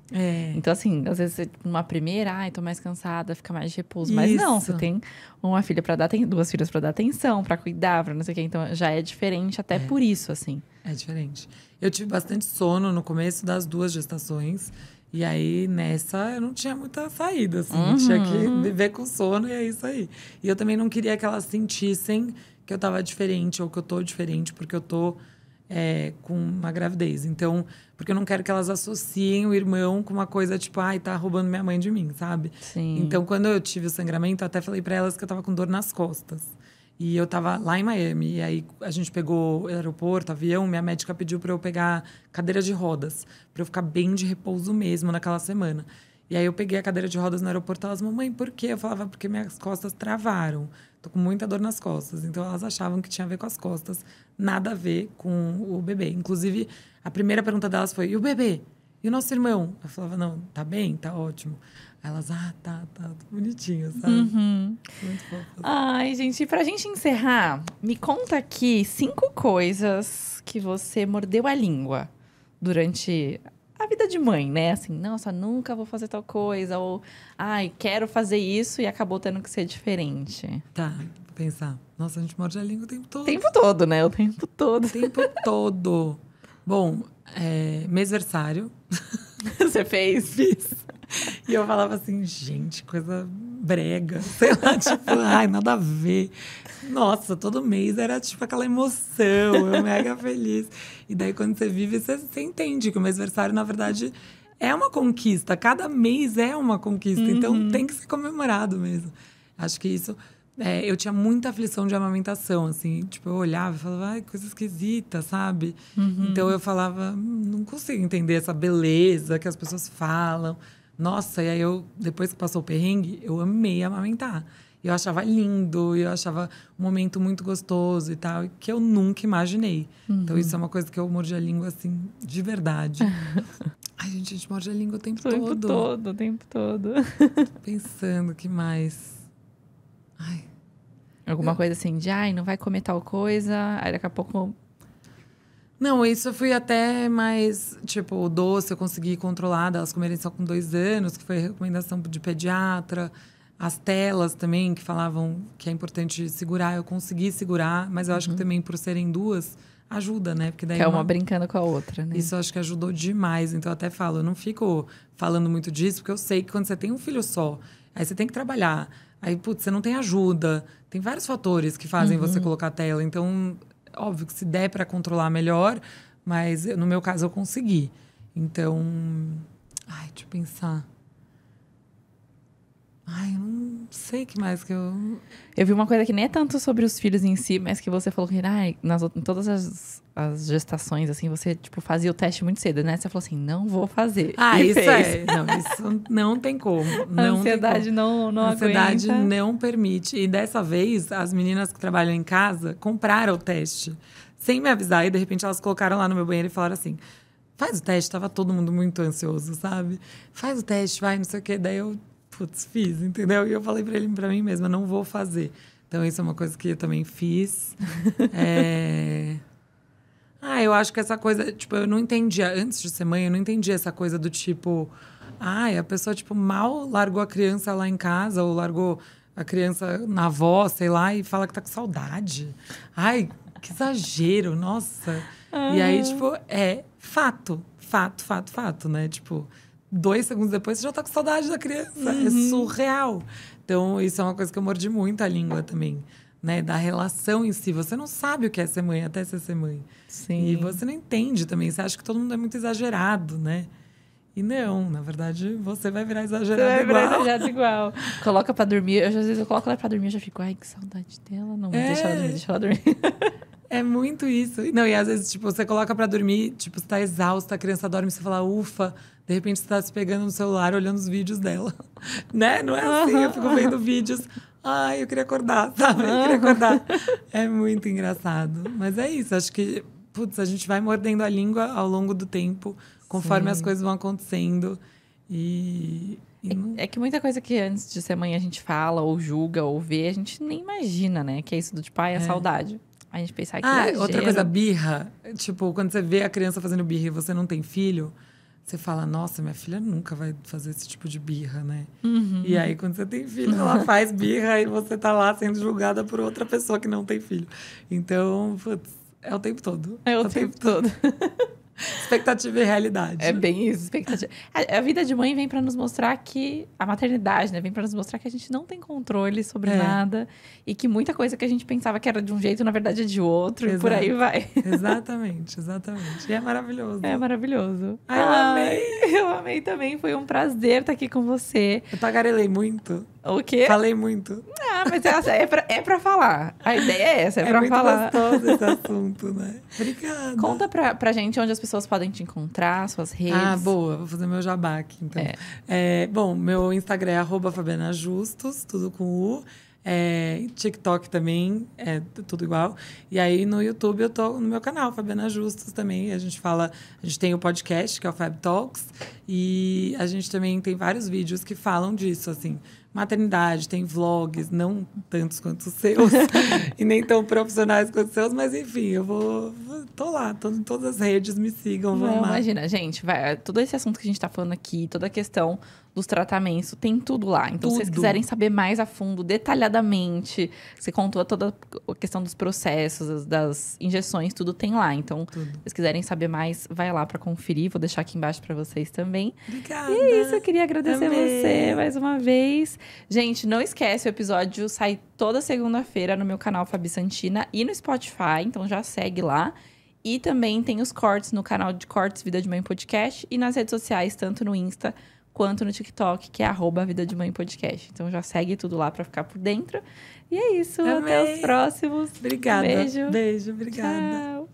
Então, assim, às vezes, numa primeira, tô mais cansada, fica mais de repouso. Mas não, você tem uma filha pra dar, tem 2 filhas pra dar atenção, pra cuidar, pra não sei o quê. Então, já é diferente até por isso, assim. É diferente. Eu tive bastante sono no começo das 2 gestações. E aí, nessa, eu não tinha muita saída, assim. Tinha que viver com sono e é isso aí. E eu também não queria que elas sentissem que eu tava diferente ou que eu tô diferente porque eu tô com uma gravidez. Então, porque eu não quero que elas associem o irmão com uma coisa tipo, tá roubando minha mãe de mim, sabe? Sim. Então, quando eu tive o sangramento, eu até falei pra elas que eu tava com dor nas costas. E eu tava lá em Miami, e aí a gente pegou o aeroporto, avião, minha médica pediu pra eu pegar cadeira de rodas, pra eu ficar bem de repouso mesmo naquela semana. E aí eu peguei a cadeira de rodas no aeroporto, elas, mamãe, por quê? Eu falava, porque minhas costas travaram. Tô com muita dor nas costas. Então elas achavam que tinha a ver com as costas, nada a ver com o bebê. Inclusive, a primeira pergunta delas foi, e o bebê? E o nosso irmão? Eu falava, não, tá bem, tá ótimo. Aí elas, tá bonitinho, sabe? Muito fofo. Ai, gente, pra gente encerrar, me conta aqui 5 coisas que você mordeu a língua durante a vida de mãe, né? Assim, nossa, nunca vou fazer tal coisa. Ou, quero fazer isso e acabou tendo que ser diferente. Tá, vou pensar. Nossa, a gente morde a língua o tempo todo. O tempo todo, né? O tempo todo. O tempo todo. Bom, mêsversário. Você fez? Fiz. E eu falava assim, gente, coisa brega. Sei lá, tipo, nada a ver. Nossa, todo mês era tipo aquela emoção, eu mega feliz. E daí, quando você vive, você entende que o mêsversário, na verdade, é uma conquista. Cada mês é uma conquista. Então, tem que ser comemorado mesmo. Acho que isso... eu tinha muita aflição de amamentação, assim. Tipo, eu olhava e falava, coisa esquisita, sabe? Então, eu falava, não consigo entender essa beleza que as pessoas falam. Nossa, e aí depois que passou o perrengue, eu amei amamentar. Eu achava lindo, eu achava um momento muito gostoso e tal, que eu nunca imaginei. Então, isso é uma coisa que eu mordi a língua, assim, de verdade. Ai, gente, a gente morde a língua o tempo todo. O tempo todo. Tô pensando, que mais? Alguma coisa assim de, não vai comer tal coisa, aí daqui a pouco... Não, isso eu fui até mais, tipo, o doce eu consegui controlar, elas comerem só com 2 anos, que foi recomendação de pediatra. As telas também, que falavam que é importante segurar, eu consegui segurar, mas eu acho que também por serem 2, ajuda, né? Porque daí Que é uma brincando com a outra, né? Isso eu acho que ajudou demais. Então, eu até falo, eu não fico falando muito disso, porque eu sei que quando você tem um filho só, aí você tem que trabalhar. Aí, putz, você não tem ajuda. Tem vários fatores que fazem você colocar a tela. Então, óbvio que se der para controlar melhor, mas no meu caso eu consegui. Então, ai, deixa eu pensar. Ai, eu não sei o que mais que eu... Eu vi uma coisa que nem é tanto sobre os filhos em si, mas que você falou que em todas as gestações, assim, você, tipo, fazia o teste muito cedo, né? Você falou assim, não vou fazer. Ah, e isso fez. Não, isso não tem como. A ansiedade não A ansiedade aguenta. não permite. E dessa vez, as meninas que trabalham em casa compraram o teste. Sem me avisar. E, de repente, elas colocaram lá no meu banheiro e falaram assim... Faz o teste. Tava todo mundo muito ansioso, sabe? Faz o teste, vai, não sei o quê. Daí eu... Putz, fiz, entendeu? E eu falei pra mim mesma, não vou fazer. Então, isso é uma coisa que eu também fiz. Eu acho que essa coisa... Tipo, eu não entendia... Antes de ser mãe, eu não entendia essa coisa do tipo... a pessoa, tipo, mal largou a criança lá em casa ou largou a criança na avó, sei lá, e fala que tá com saudade. Ai, que exagero, nossa. E aí, tipo, é fato, né? Tipo... 2 segundos depois, você já tá com saudade da criança. É surreal. Então, isso é uma coisa que eu mordi muito a língua também. Né? Da relação em si. Você não sabe o que é ser mãe até você ser mãe. Sim. E você não entende também. Você acha que todo mundo é muito exagerado, né? E não, na verdade, você vai virar exagerado igual. Coloca pra dormir. Às vezes eu coloco ela pra dormir e já fico, ai, que saudade dela. Não, deixa ela dormir. É muito isso. Não, e às vezes, tipo, você coloca pra dormir, tipo, você tá exausta, a criança dorme, você fala, ufa. De repente, você tá se pegando no celular, olhando os vídeos dela. Né? Não é assim, eu fico vendo vídeos. Ai, eu queria acordar, sabe? Eu queria acordar. É muito engraçado. Mas é isso, acho que, putz, a gente vai mordendo a língua ao longo do tempo, conforme as coisas vão acontecendo. É que muita coisa que antes de ser mãe a gente fala, ou julga, ou vê, a gente nem imagina, né? Que é isso do tipo, a saudade. A gente pensa que outra coisa, birra. Tipo, quando você vê a criança fazendo birra e você não tem filho, você fala, nossa, minha filha nunca vai fazer esse tipo de birra, né? E aí, quando você tem filho, ela faz birra e você tá lá sendo julgada por outra pessoa que não tem filho. Então, putz, é o tempo todo. É o tempo todo. Expectativa e realidade. É bem isso, expectativa. A vida de mãe vem pra nos mostrar que... A maternidade, né? Vem pra nos mostrar que a gente não tem controle sobre nada. E que muita coisa que a gente pensava que era de um jeito, na verdade é de outro. Exato. E por aí vai. Exatamente. E é maravilhoso. É maravilhoso. Eu amei. Eu amei também. Foi um prazer estar aqui com você. Eu tagarelei muito. O quê? Falei muito. Mas é pra falar. A ideia é essa, é pra falar. É muito gostoso esse assunto, né? Obrigada. Conta pra gente onde as pessoas podem te encontrar, suas redes. Boa. Vou fazer meu jabá aqui, então. Bom, meu Instagram é @FabianaJustos, tudo com U. TikTok também, é tudo igual. E aí, no YouTube, eu tô no meu canal, Fabiana Justos também. A gente tem o podcast, que é o Fab Talks. E a gente também tem vários vídeos que falam disso, assim. Maternidade, tem vlogs, não tantos quanto os seus. E nem tão profissionais quanto os seus. Mas, enfim, tô lá. Tô em todas as redes, me sigam, vão amar. Imagina, gente, todo esse assunto que a gente tá falando aqui, toda a questão dos tratamentos, tem tudo lá. Então, se vocês quiserem saber mais a fundo, detalhadamente, você contou toda a questão dos processos, das injeções, tudo tem lá. Então, se vocês quiserem saber mais, vai lá pra conferir. Vou deixar aqui embaixo pra vocês também. Obrigada. E é isso, eu queria agradecer você mais uma vez. Gente, não esquece, o episódio sai toda segunda-feira no meu canal Fabi Santina e no Spotify, então já segue lá. E também tem os cortes no canal de Cortes Vida de Mãe Podcast e nas redes sociais, tanto no Insta quanto no TikTok, que é @Vida de Mãe Podcast. Então já segue tudo lá pra ficar por dentro. E é isso, até os próximos. Obrigada. Beijo. Beijo, obrigada. Tchau.